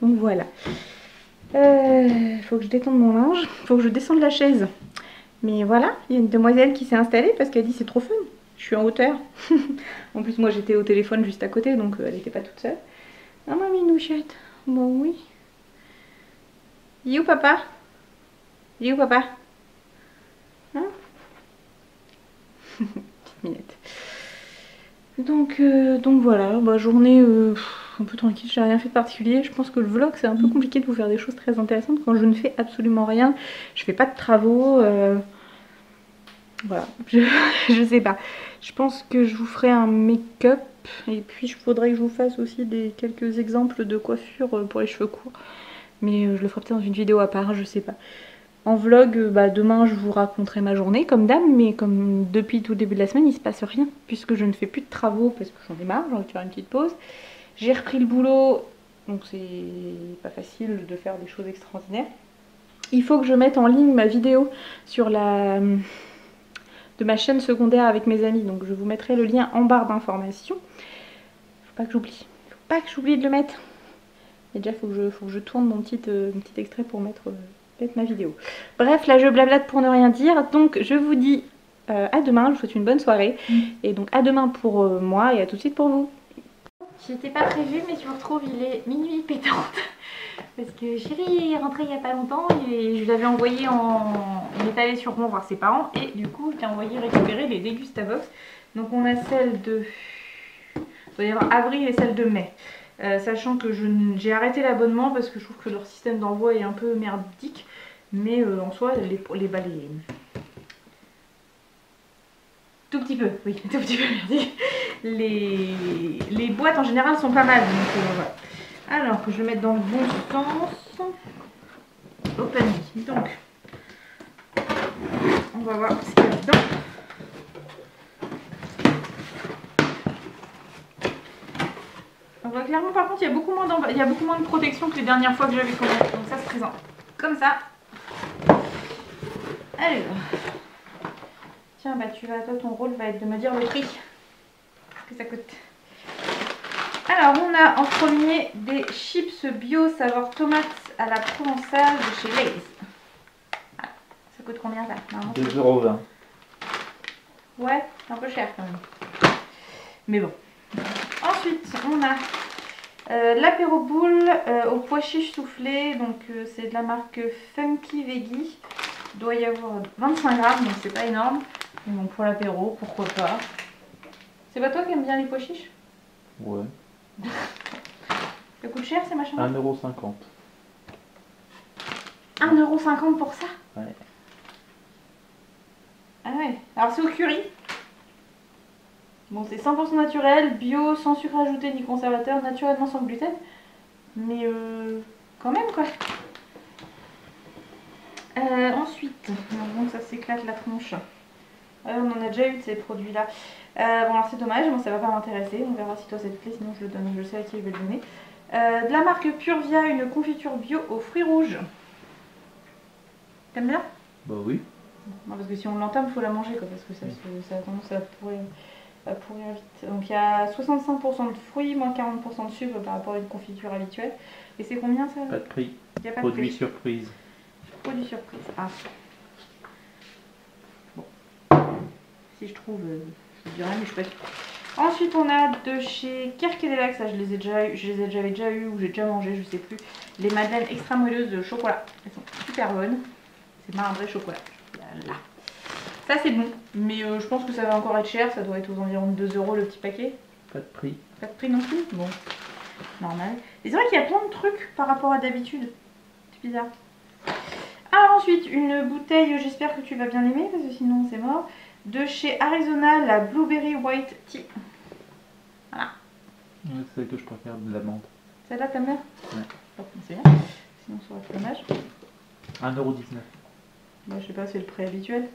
voilà. Faut que je détende mon linge, faut que je descende la chaise. Mais voilà, il y a une demoiselle qui s'est installée parce qu'elle dit c'est trop fun, je suis en hauteur. En plus moi j'étais au téléphone juste à côté, donc elle n'était pas toute seule. Ah ma minouchette, bon oui. Il est où papa? Il est où papa? Hein? Petite minette. Donc voilà, bah, journée un peu tranquille, j'ai rien fait de particulier. Je pense que le vlog c'est un peu compliqué de vous faire des choses très intéressantes quand je ne fais absolument rien. Je fais pas de travaux, voilà, je sais pas. Je pense que je vous ferai un make-up et puis il faudrait que je vous fasse aussi quelques exemples de coiffure pour les cheveux courts. Mais je le ferai peut-être dans une vidéo à part, je sais pas. En vlog, bah, demain je vous raconterai ma journée comme d'hab, mais comme depuis tout le début de la semaine il se passe rien puisque je ne fais plus de travaux parce que j'en ai marre, j'ai envie de faire une petite pause. J'ai repris le boulot, donc c'est pas facile de faire des choses extraordinaires. Il faut que je mette en ligne ma vidéo sur de ma chaîne secondaire avec mes amis, donc je vous mettrai le lien en barre d'informations. Faut pas que j'oublie, de le mettre. Et déjà faut que je tourne mon petit extrait pour mettre ma vidéo. Bref, là je blablate pour ne rien dire, donc je vous dis à demain, je vous souhaite une bonne soirée. Et donc à demain pour moi et à tout de suite pour vous. J'étais pas prévue mais je me retrouve, il est minuit pétante. Parce que Chérie est rentrée il y a pas longtemps et je l'avais envoyé il est allé sur Rouen voir ses parents et du coup je l'ai envoyé récupérer les Dégustabox. Donc on a celle de... il doit y avoir avril et celle de mai. Sachant que j'ai arrêté l'abonnement parce que je trouve que leur système d'envoi est un peu merdique. Mais en soi, tout petit peu, oui, tout petit peu merdique. Les boîtes en général sont pas mal. Donc voilà. Alors que je vais mettre dans le bon sens. Open. Donc, on va voir ce qu'il y a dedans. On voit clairement par contre il y a beaucoup moins de protection que les dernières fois que j'avais commandé. Donc ça se présente comme ça. Alors, tiens bah toi ton rôle va être de me dire le prix. Ce que ça coûte. Alors, on a en premier des chips bio saveur tomate à la provençale de chez Lay's. Voilà. Ça coûte combien ça? 2,20 €. Ouais, c'est un peu cher quand même. Mais bon. Ensuite, on a l'apéro boule au pois chiche soufflé. Donc, c'est de la marque Funky Veggie. Il doit y avoir 25 grammes, donc c'est pas énorme. Mais bon, pour l'apéro, pourquoi pas. C'est pas toi qui aimes bien les pois chiches? Ouais. Ça coûte cher ces machins? 1,50 €. 1,50 € pour ça? Ouais. Ah ouais. Alors c'est au curry. Bon, c'est 100% naturel, bio, sans sucre ajouté ni conservateur, naturellement sans gluten. Mais quand même quoi. Ensuite, donc ça s'éclate la tronche. On en a déjà eu de ces produits-là. Bon, alors c'est dommage, moi ça va pas m'intéresser. On verra si toi ça te plaît, sinon je le donne. Je sais à qui je vais le donner. De la marque Purvia, une confiture bio aux fruits rouges. T'aimes bien? Bah oui. Non, parce que si on l'entame, il faut la manger quoi, parce que ça a tendance à pourrir vite. Donc il y a 65% de fruits, moins 40% de sucre par rapport à une confiture habituelle. Et c'est combien ça? Pas de prix. Il y a pas Produit de prix. surprise. Produit surprise. Ah. Bon. Si je trouve, je dirais, mais je suis pas sûre. Ensuite, on a de chez Kerkedelac, ça je les ai déjà eu ou j'ai déjà mangé, je sais plus. Les madeleines extra moelleuses de chocolat. Elles sont super bonnes. C'est marbré chocolat. Là. Ça c'est bon, mais je pense que ça va encore être cher, ça doit être aux environs de 2 € le petit paquet. Pas de prix. Pas de prix non plus? Bon, normal. Et c'est vrai qu'il y a plein de trucs par rapport à d'habitude. C'est bizarre. Alors ensuite, une bouteille, j'espère que tu vas bien aimer, parce que sinon c'est mort. De chez Arizona, la Blueberry White Tea. Voilà. Ouais, c'est celle que je préfère, de l'amande. Celle-là t'aimes bien? Ouais. Oh, c'est bien, sinon ça aurait été dommage. 1,19 €. Bah, je sais pas, c'est le prix habituel.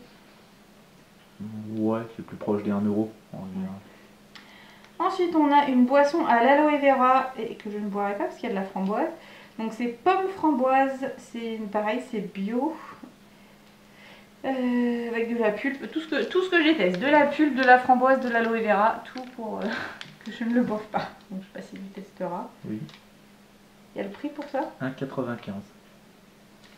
Ouais, c'est plus proche des 1 € en général. Ensuite, on a une boisson à l'aloe vera et que je ne boirai pas parce qu'il y a de la framboise. Donc c'est pomme framboise, c'est pareil, c'est bio. Avec de la pulpe, tout ce que j'ai testé, de la pulpe, de la framboise, de l'aloe vera, tout pour que je ne le boive pas. Donc je sais pas si tu testeras. Oui. Il y a le prix pour ça? 1,95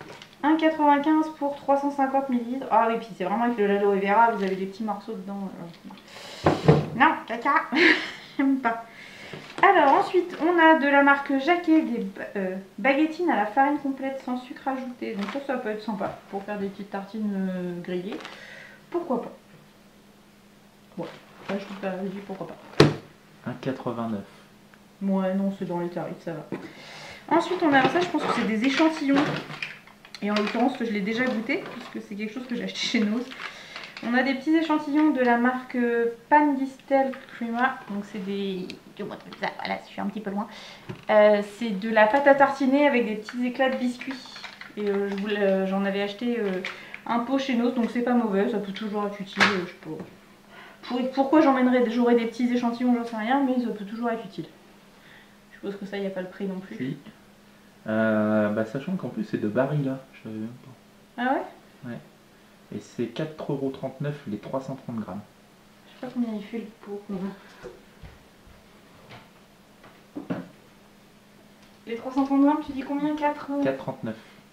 €. 1,95 pour 350 ml. Ah oui, puis c'est vraiment avec de l'aloe vera, vous avez des petits morceaux dedans. Non, caca, j'aime pas. Alors ensuite, on a de la marque Jacquet des baguettines à la farine complète sans sucre ajouté. Donc ça peut être sympa pour faire des petites tartines grillées. Pourquoi pas? Ouais, là je trouve pas, je dis pourquoi pas. 1,89 €. Ouais, non, c'est dans les tarifs, ça va. Ensuite, on a ça, je pense que c'est des échantillons. Et en l'occurrence, je l'ai déjà goûté, puisque c'est quelque chose que j'ai acheté chez Noz. On a des petits échantillons de la marque Pan Distel Crema. Donc c'est des... Voilà, je suis un petit peu loin. C'est de la pâte à tartiner avec des petits éclats de biscuits. Et j'en avais acheté un pot chez Noz, donc c'est pas mauvais, ça peut toujours être utile. Je sais pas. Pourquoi j'aurais des petits échantillons, j'en sais rien, mais ça peut toujours être utile. Je suppose que ça, il n'y a pas le prix non plus. Si. Bah, sachant qu'en plus c'est de Barilla, je savais même pas. Ah ouais? Ouais. Et c'est 4,39 € les 330 grammes. Je sais pas combien il fait le pot. Les 330 grammes, tu dis combien? 4,39 €.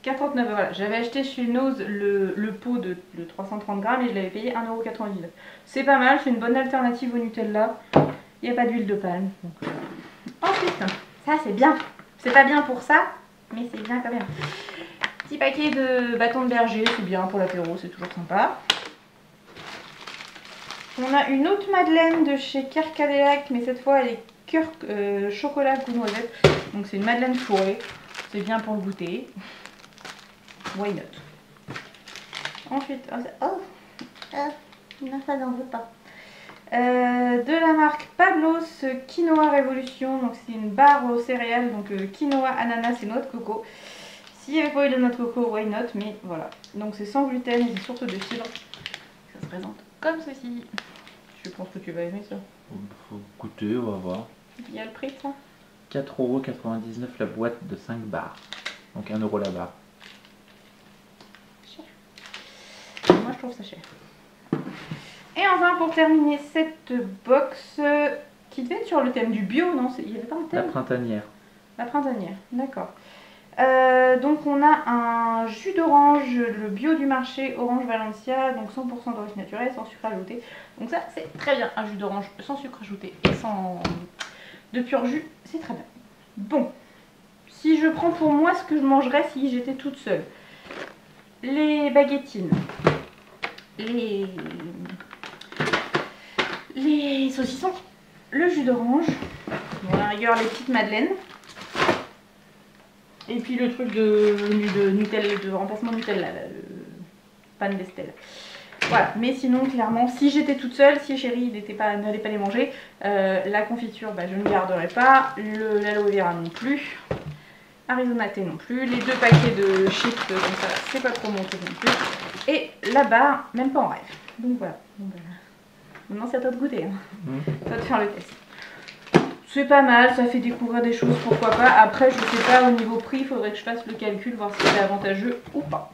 4,39 €, voilà. J'avais acheté chez Noz le pot de 330 grammes et je l'avais payé 1,99 €. C'est pas mal, c'est une bonne alternative au Nutella. Il n'y a pas d'huile de palme. Donc... Ensuite, ça c'est bien. C'est pas bien pour ça, mais c'est bien quand même. Petit paquet de bâtons de berger, c'est bien pour l'apéro, c'est toujours sympa. On a une autre madeleine de chez Kerkedelac, mais cette fois elle est cœur chocolat goût noisette. Donc c'est une madeleine fourrée, c'est bien pour le goûter. Why not? Ensuite, non, ça n'en veut pas. De la marque Pablos Quinoa Révolution, donc c'est une barre aux céréales, donc quinoa, ananas et noix de coco. S'il n'y avait pas eu de noix de coco, why not? Mais voilà, donc c'est sans gluten et c'est source de fibres. Ça se présente comme ceci. Je pense que tu vas aimer ça. Faut goûter, on va voir. Il y a le prix de ça? 4,99 € la boîte de 5 barres. Donc 1 € la barre. Cher. Moi je trouve ça cher. Et enfin pour terminer cette box, petite veine sur le thème du bio, non? Il n'y avait pas un La thème? printanière. La printanière, d'accord. Donc on a un jus d'orange, le bio du marché, Orange Valencia, donc 100% d'origine naturelle, sans sucre ajouté. Donc ça c'est très bien, un jus d'orange sans sucre ajouté et sans de pur jus, c'est très bien. Bon, si je prends pour moi ce que je mangerais si j'étais toute seule. Les baguettines, les saucissons, le jus d'orange, à la rigueur les petites madeleines. Et puis le truc de Nutella, de remplacement Nutella, le pan d'Estelle. Voilà, mais sinon clairement, si j'étais toute seule, si chérie n'allait pas les manger, la confiture, bah, je ne garderai pas, l'aloe vera non plus, Arizona Thé non plus, les 2 paquets de chips comme ça, c'est pas trop mon truc non plus, et la barre, même pas en rêve. Donc voilà, donc, maintenant c'est à toi de goûter, hein. À toi de faire le test. C'est pas mal, ça fait découvrir des choses, pourquoi pas. Après, je sais pas, au niveau prix, il faudrait que je fasse le calcul, voir si c'est avantageux ou pas.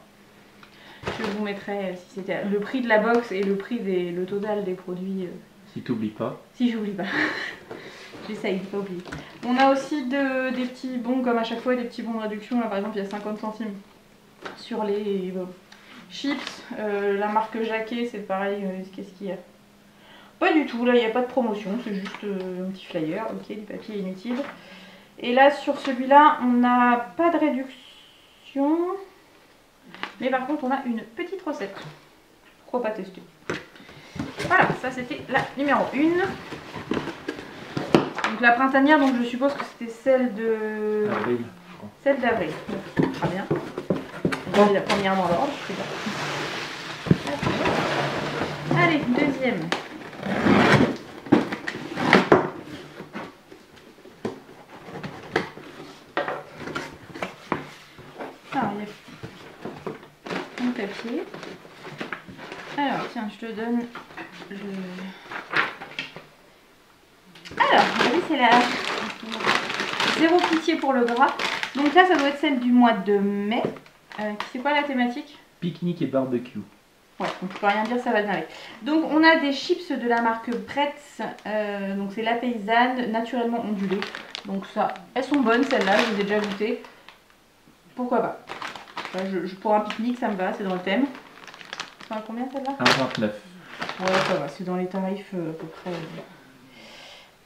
Je vous mettrai si c'était le prix de la box et le prix le total des produits. Si t'oublies pas. Si j'oublie pas. J'essaye de pas oublier. On a aussi des petits bons, comme à chaque fois, des petits bons de réduction. Là, par exemple, il y a 50 centimes sur les chips. La marque Jacquet, c'est pareil. Qu'est-ce qu'il y a? Pas du tout, là il n'y a pas de promotion, c'est juste un petit flyer, ok, du papier inutile. Et là sur celui-là, on n'a pas de réduction, mais par contre on a une petite recette. Pourquoi pas tester? Voilà, ça c'était la numéro 1. Donc la printanière, donc je suppose que c'était celle de... Avril. Celle d'avril. Très bien. On est la première dans l'ordre, je sais pas. Allez, deuxième. Papier. Alors tiens, je te donne le... Alors, oui, c'est la zéro pitié pour le gras. Donc là, ça doit être celle du mois de mai. C'est quoi la thématique? Pique-nique et barbecue. Ouais, donc je peux rien dire, ça va bien avec. Donc on a des chips de la marque Bretz. Donc c'est la paysanne, naturellement ondulée. Donc ça, elles sont bonnes celles-là, je les ai déjà goûtées. Pourquoi pas? Pour un pique-nique, ça me va, c'est dans le thème. Ça va combien celle-là? 1,29. Ouais, ça va, c'est dans les tarifs à peu près.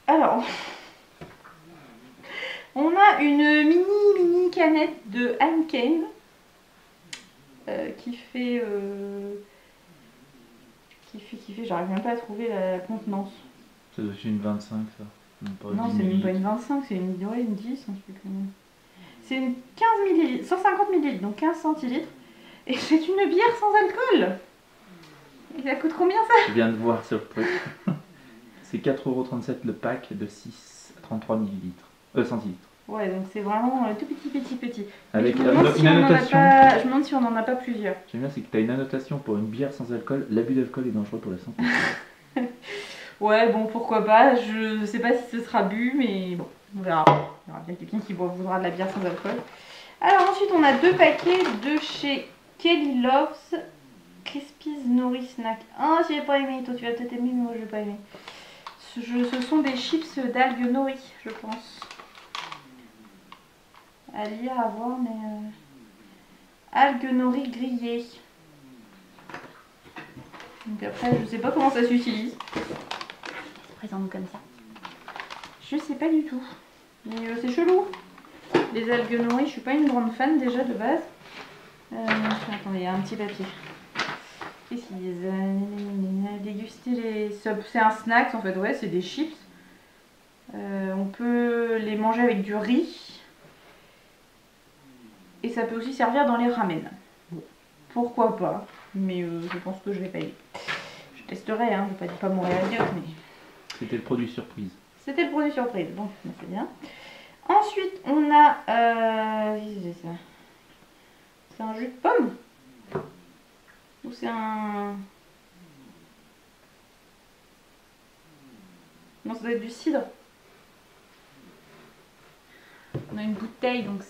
Alors, on a une mini canette de Heineken qui fait, j'arrive même pas à trouver la contenance. Ça doit être une 25 ça. Non, c'est même pas une 25, c'est une 10, un truc. C'est une 15 ml, 150 ml, donc 15 centilitres. Et c'est une bière sans alcool. Et ça coûte combien ça? Je viens de voir sur le truc. C'est 4,37 € le pack de 6,33 centilitres. Ouais, donc c'est vraiment tout petit. Avec je me demande une annotation. je me demande si on n'en a pas plusieurs. J'aime bien, c'est que tu as une annotation pour une bière sans alcool. L'abus d'alcool est dangereux pour la santé. Ouais, bon, pourquoi pas. Je sais pas si ce sera bu, mais bon, on verra. Il y aura bien quelqu'un qui voudra de la bière sans alcool. Alors ensuite, on a 2 paquets de chez Kelly Loves Crispies Nori Snack. Ah, j'ai pas aimé. Toi, tu vas peut-être aimer, mais moi, je vais pas aimer. Ce sont des chips d'algues nori, je pense. À lire, à voir, mais... Algues nori grillées. Donc après, je sais pas comment ça s'utilise. Ça se présente comme ça. Je sais pas du tout. Mais c'est chelou. Les algues nori, je suis pas une grande fan déjà de base. Attendez, il y a un petit papier. Qu'est-ce qu'ils disent? Déguster les... C'est un snack en fait, ouais, c'est des chips. On peut les manger avec du riz. Et ça peut aussi servir dans les ramen. Bon, pourquoi pas, mais je pense que je vais pas y aller. Je testerai, hein, je vais pas mourir à dire, mais... C'était le produit surprise. C'était le produit surprise, bon, c'est bien. Ensuite, on a... c'est un jus de pomme? Ou c'est un... Non, ça doit être du cidre. On a une bouteille, donc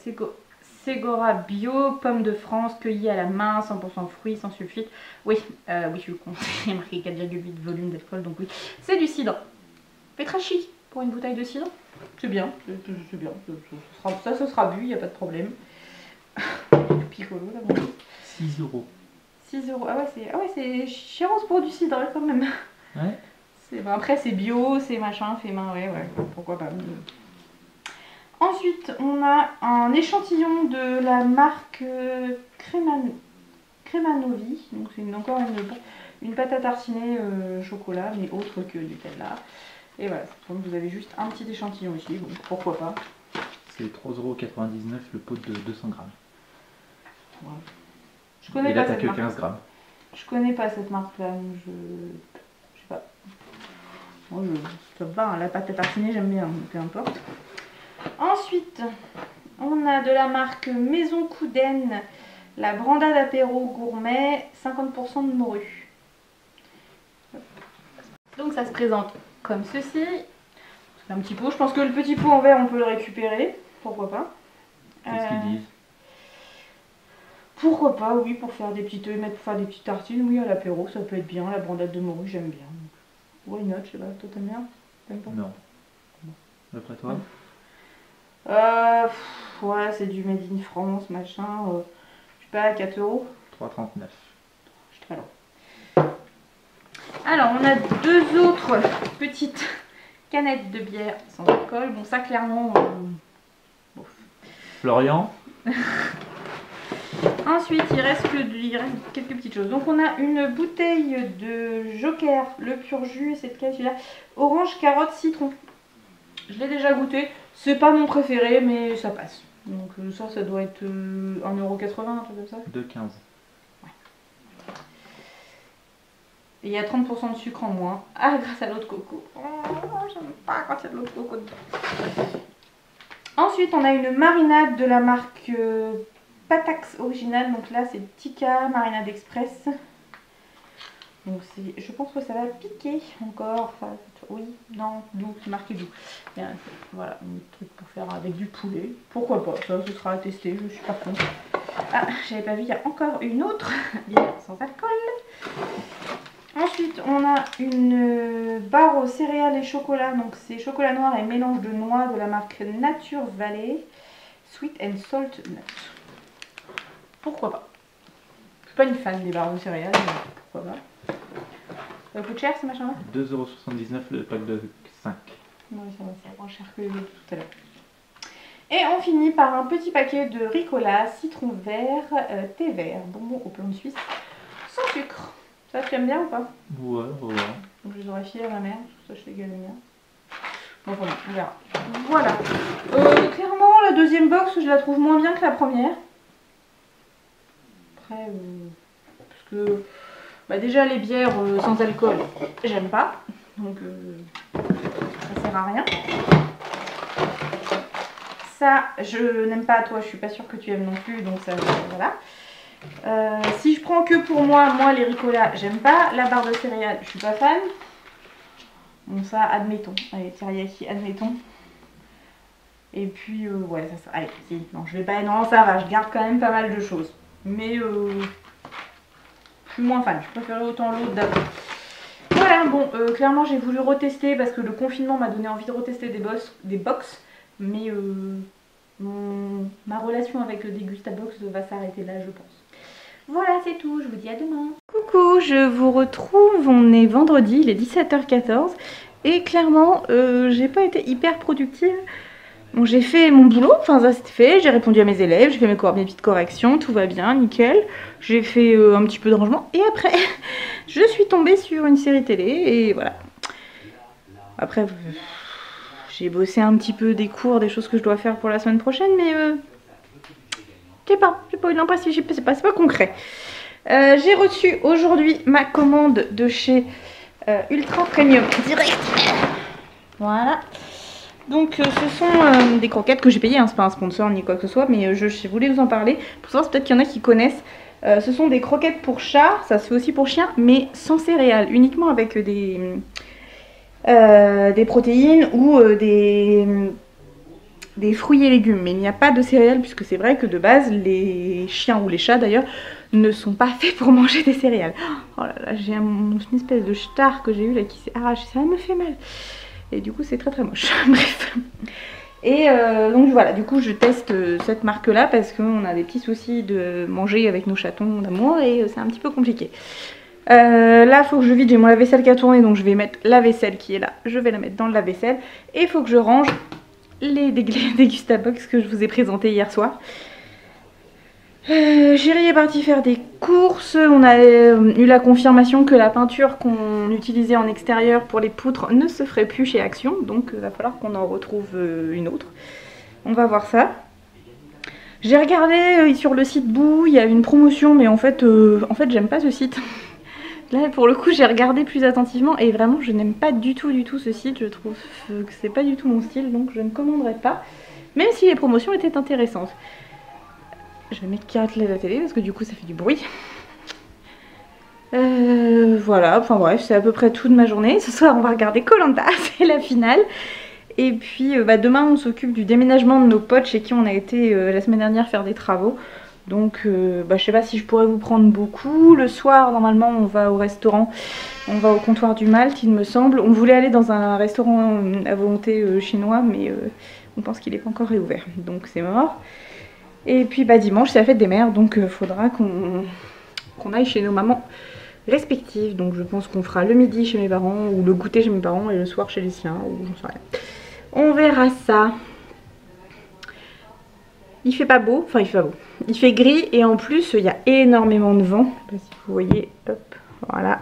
Ségora Bio, pommes de France, cueillies à la main, 100% fruits, sans sulfite. Oui, oui, je suis con. Il y a marqué 4,8 volume d'alcool, donc oui. C'est du cidre. C'est très chic. pour une bouteille de cidre. C'est bien, c'est bien. Ça sera bu, il n'y a pas de problème. Piccolo là, bon. 6 euros. 6 euros. Ah ouais, c'est cher pour du cidre quand même. Ouais. Bon, après, c'est bio, c'est machin, fait main, ouais, pourquoi pas. Ensuite, on a un échantillon de la marque Cremanovi. Donc, c'est encore une pâte à tartiner chocolat, mais autre que Nutella. Et voilà, donc vous avez juste un petit échantillon ici, donc pourquoi pas. C'est 3,99 € le pot de 200 grammes. Ouais. Je connais Et là, pas t'as cette que marque. 15 grammes. Je connais pas cette marque-là, donc je sais pas. Moi, ça va, hein, la pâte à tartiner, j'aime bien, peu importe. Ensuite, on a de la marque Maison Couden, la brandade apéro gourmet, 50% de morue. Donc ça se présente comme ceci. C'est un petit pot, je pense que le petit pot en verre, on peut le récupérer, pourquoi pas. Qu'est-ce qu'ils disent? Pourquoi pas, oui, pour faire des petites tartines, oui, à l'apéro, ça peut être bien. La brandade de morue, j'aime bien. Why not, je sais pas, toi t'aimes bien? T'aimes pas? Non. D'après toi? Ouais, c'est du Made in France, machin. Je sais pas, 4 €. 3,39 €. Je suis très loin. Alors, on a deux autres petites canettes de bière sans alcool. Bon, ça, clairement... Florian? Ensuite, il reste quelques petites choses. Donc, on a une bouteille de Joker, le pur jus, cette case-là, orange, carotte, citron. Je l'ai déjà goûté. C'est pas mon préféré, mais ça passe. Donc, ça doit être 1,80 €, un truc comme ça. 2,15 €. Ouais. Et il y a 30% de sucre en moins. Ah, grâce à l'eau de coco. Oh, j'aime pas quand il y a de l'eau de coco dedans. Ensuite, on a une marinade de la marque Patax originale. Donc là, c'est Tikka marinade express. Donc je pense que ça va piquer encore. Enfin, oui, non, doux, c'est marqué doux. Voilà, un truc pour faire avec du poulet. Pourquoi pas, ça ce sera à tester, je suis pas contre. Ah, j'avais pas vu, il y a encore une autre bière sans alcool. Ensuite, on a une barre aux céréales et chocolat. Donc c'est chocolat noir et mélange de noix de la marque Nature Valley. Sweet and Salt Nut. Pourquoi pas? Je suis pas une fan des barres de céréales, mais pourquoi pas. Ça coûte cher ces machins-là? 2,79 € le pack de 5. Oui, ça va, c'est moins cher que les autres tout à l'heure. Et on finit par un petit paquet de Ricola, citron vert, thé vert, bonbons au plan de Suisse, sans sucre. Ça, tu aimes bien ou pas? Ouais. Donc je les aurais filé à ma mère, ça je les gagne bien. Bon, voilà, on verra. Voilà. Clairement, la deuxième box, je la trouve moins bien que la première. Après, parce que bah déjà les bières sans alcool, j'aime pas. Donc ça sert à rien. Ça, je n'aime pas, toi, je suis pas sûre que tu aimes non plus, donc ça, voilà. Si je prends que pour moi, les Ricola, j'aime pas. La barre de céréales, je suis pas fan. Bon, ça, admettons. Allez, teriyaki, admettons. Et puis, ouais, ça, allez, si, non, je vais pas, non, ça va, je garde quand même pas mal de choses. Mais, je suis moins fan, je préférais autant l'autre d'avant. Voilà, bon, clairement, j'ai voulu retester parce que le confinement m'a donné envie de retester des box. Mais ma relation avec le Dégustabox va s'arrêter là, je pense. Voilà, c'est tout, je vous dis à demain. Coucou, je vous retrouve, on est vendredi, il est 17h14. Et clairement, j'ai pas été hyper productive. Bon, j'ai fait mon boulot, enfin ça c'était fait, j'ai répondu à mes élèves, j'ai fait mes petites corrections, tout va bien, nickel. J'ai fait un petit peu de rangement et après, je suis tombée sur une série télé et voilà. Après... j'ai bossé un petit peu des cours, des choses que je dois faire pour la semaine prochaine, mais j'ai pas eu l'impression, c'est pas concret. J'ai reçu aujourd'hui ma commande de chez Ultra Premium Direct. Voilà. Donc ce sont des croquettes que j'ai payées, hein, c'est pas un sponsor ni quoi que ce soit, mais je voulais vous en parler. Pour savoir, peut-être qu'il y en a qui connaissent. Ce sont des croquettes pour chat, ça se fait aussi pour chien, mais sans céréales, uniquement avec des protéines ou des fruits et légumes, mais il n'y a pas de céréales puisque c'est vrai que de base les chiens ou les chats d'ailleurs ne sont pas faits pour manger des céréales. Oh là là, j'ai une espèce de star que j'ai eu là qui s'est arraché, ça me fait mal. Et du coup c'est très moche. Bref. Et donc voilà, du coup je teste cette marque là parce qu'on a des petits soucis de manger avec nos chatons d'amour et c'est un petit peu compliqué. Là il faut que je vide, j'ai mon lave-vaisselle qui a tourné, donc je vais mettre la vaisselle qui est là, je vais la mettre dans le lave-vaisselle. Et il faut que je range les Dégustabox que je vous ai présentés hier soir. Chérie est partie faire des courses, on a eu la confirmation que la peinture qu'on utilisait en extérieur pour les poutres ne se ferait plus chez Action, donc il va falloir qu'on en retrouve une autre. On va voir ça. J'ai regardé sur le site Boo, il y a une promotion, mais en fait j'aime pas ce site. Là pour le coup j'ai regardé plus attentivement et vraiment je n'aime pas du tout ce site, je trouve que c'est pas du tout mon style, donc je ne commanderai pas, même si les promotions étaient intéressantes. Je vais mettre qui arrête la télé parce que du coup ça fait du bruit. Voilà, enfin bref, c'est à peu près tout de ma journée. Ce soir on va regarder Koh Lanta, c'est la finale. Et puis demain on s'occupe du déménagement de nos potes chez qui on a été la semaine dernière faire des travaux. Donc je sais pas si je pourrais vous prendre beaucoup. Le soir normalement on va au restaurant, on va au comptoir du Malte il me semble. On voulait aller dans un restaurant à volonté chinois mais on pense qu'il n'est pas encore réouvert. Donc c'est mort. Et puis dimanche c'est la fête des mères, donc faudra qu'on aille chez nos mamans respectives. Donc je pense qu'on fera le midi chez mes parents, ou le goûter chez mes parents, et le soir chez les siens, ou j'en sais rien. On verra ça. Il fait pas beau, enfin il fait pas beau. Il fait gris et en plus il y a énormément de vent. Je sais pas si vous voyez, hop, voilà.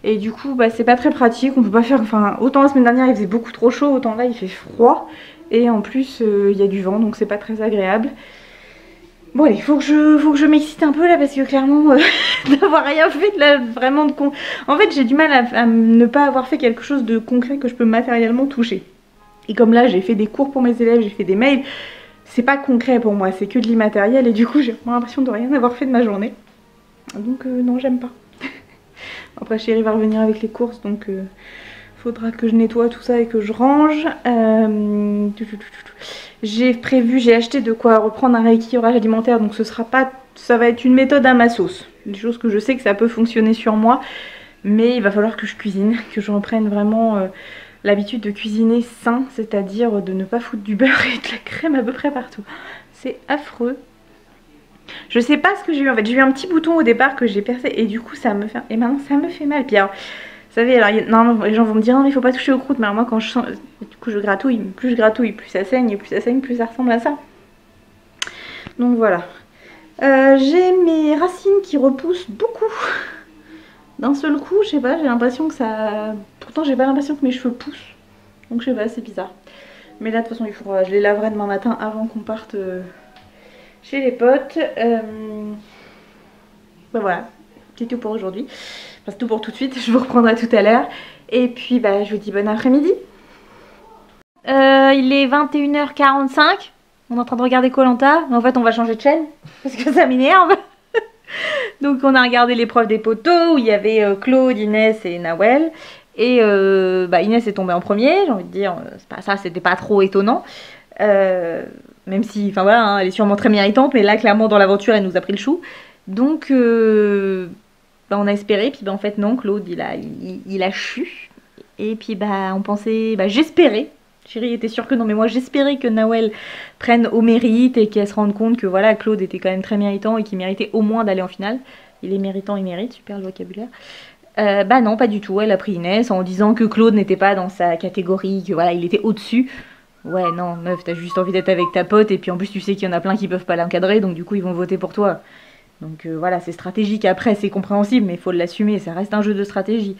Et du coup c'est pas très pratique, on peut pas faire, enfin autant la semaine dernière il faisait beaucoup trop chaud, autant là il fait froid. Et en plus il y a du vent, donc c'est pas très agréable. Bon allez, faut que je m'excite un peu là parce que clairement d'avoir rien fait là vraiment de con. En fait j'ai du mal à ne pas avoir fait quelque chose de concret que je peux matériellement toucher. Et comme là j'ai fait des cours pour mes élèves, j'ai fait des mails, c'est pas concret pour moi, c'est que de l'immatériel et du coup j'ai vraiment l'impression de rien avoir fait de ma journée. Donc non, j'aime pas. Après chérie va revenir avec les courses, donc faudra que je nettoie tout ça et que je range. J'ai acheté de quoi reprendre un rééquilibrage alimentaire, donc ça va être une méthode à ma sauce. Des choses que je sais que ça peut fonctionner sur moi, mais il va falloir que je cuisine, que je reprenne vraiment l'habitude de cuisiner sain, c'est-à-dire de ne pas foutre du beurre et de la crème à peu près partout. C'est affreux. Je sais pas ce que j'ai eu en fait, j'ai eu un petit bouton au départ que j'ai percé et du coup ça me fait, et maintenant ça me fait mal. Puis alors, vous savez, alors normalement les gens vont me dire non mais il faut pas toucher aux croûtes, mais alors moi quand je sens, du coup je gratouille, plus ça saigne, et plus ça saigne, plus ça ressemble à ça. Donc voilà. J'ai mes racines qui repoussent beaucoup d'un seul coup, je sais pas, j'ai l'impression que ça... Pourtant j'ai pas l'impression que mes cheveux poussent, donc je sais pas, c'est bizarre. Mais là de toute façon je les laverai demain matin avant qu'on parte chez les potes. Voilà, c'est tout pour aujourd'hui. Enfin, c'est tout pour tout de suite, je vous reprendrai tout à l'heure. Et puis je vous dis bon après-midi. Il est 21h45. On est en train de regarder Koh Lanta. Mais en fait on va changer de chaîne parce que ça m'énerve. Donc on a regardé l'épreuve des poteaux où il y avait Claude, Inès et Nawel. Et Inès est tombée en premier, j'ai envie de dire, ça c'était pas trop étonnant. Même si, enfin voilà, hein, elle est sûrement très méritante, mais là clairement dans l'aventure elle nous a pris le chou. Donc on a espéré, puis en fait non, Claude il a chu. Et puis on pensait, j'espérais, chérie était sûre que non, mais moi j'espérais que Nawel prenne au mérite et qu'elle se rende compte que voilà, Claude était quand même très méritant et qu'il méritait au moins d'aller en finale. Il est méritant, il mérite, super le vocabulaire. Non, pas du tout, elle a pris Inès en disant que Claude n'était pas dans sa catégorie, que voilà, il était au-dessus. Ouais, non, meuf, t'as juste envie d'être avec ta pote, et puis en plus tu sais qu'il y en a plein qui peuvent pas l'encadrer, donc du coup ils vont voter pour toi. Donc voilà, c'est stratégique, après c'est compréhensible, mais il faut l'assumer, ça reste un jeu de stratégie.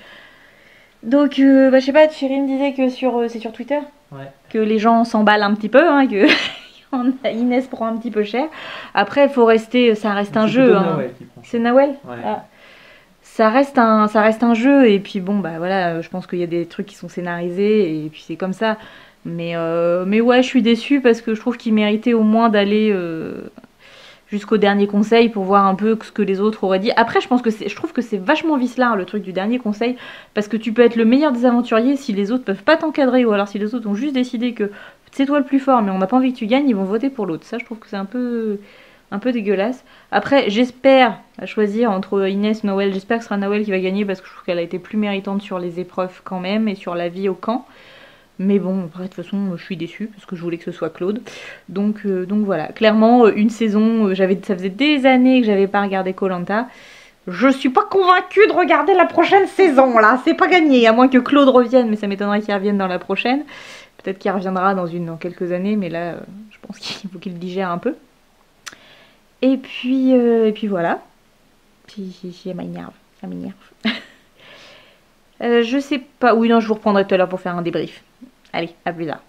Donc, je sais pas, Chérie me disait que c'est sur Twitter, ouais, que les gens s'emballent un petit peu, hein, que Inès prend un petit peu cher. Après, il faut rester, ça reste un jeu. Hein. C'est Nawel, ouais. Ah. Ça reste un jeu, et puis bon, voilà, je pense qu'il y a des trucs qui sont scénarisés, et puis c'est comme ça. Mais ouais, je suis déçue parce que je trouve qu'il méritait au moins d'aller jusqu'au dernier conseil pour voir un peu ce que les autres auraient dit. Après, je trouve que c'est vachement vicelard le truc du dernier conseil, parce que tu peux être le meilleur des aventuriers si les autres peuvent pas t'encadrer, ou alors si les autres ont juste décidé que c'est toi le plus fort, mais on n'a pas envie que tu gagnes, ils vont voter pour l'autre. Ça, je trouve que c'est un peu dégueulasse. Après, j'espère, à choisir entre Inès et Nawel, j'espère que ce sera Nawel qui va gagner parce que je trouve qu'elle a été plus méritante sur les épreuves quand même et sur la vie au camp. Mais bon, après, de toute façon, je suis déçue parce que je voulais que ce soit Claude. Donc voilà, clairement, une saison, ça faisait des années que j'avais pas regardé koh. Je suis pas convaincue de regarder la prochaine saison, là. C'est pas gagné, à moins que Claude revienne, mais ça m'étonnerait qu'il revienne dans la prochaine. Peut-être qu'il reviendra dans quelques années, mais là, je pense qu'il faut qu'il digère un peu. Et puis voilà. Puis ça m'énerve, ça m'énerve. Je sais pas. Oui, non, je vous reprendrai tout à l'heure pour faire un débrief. Allez, à plus tard.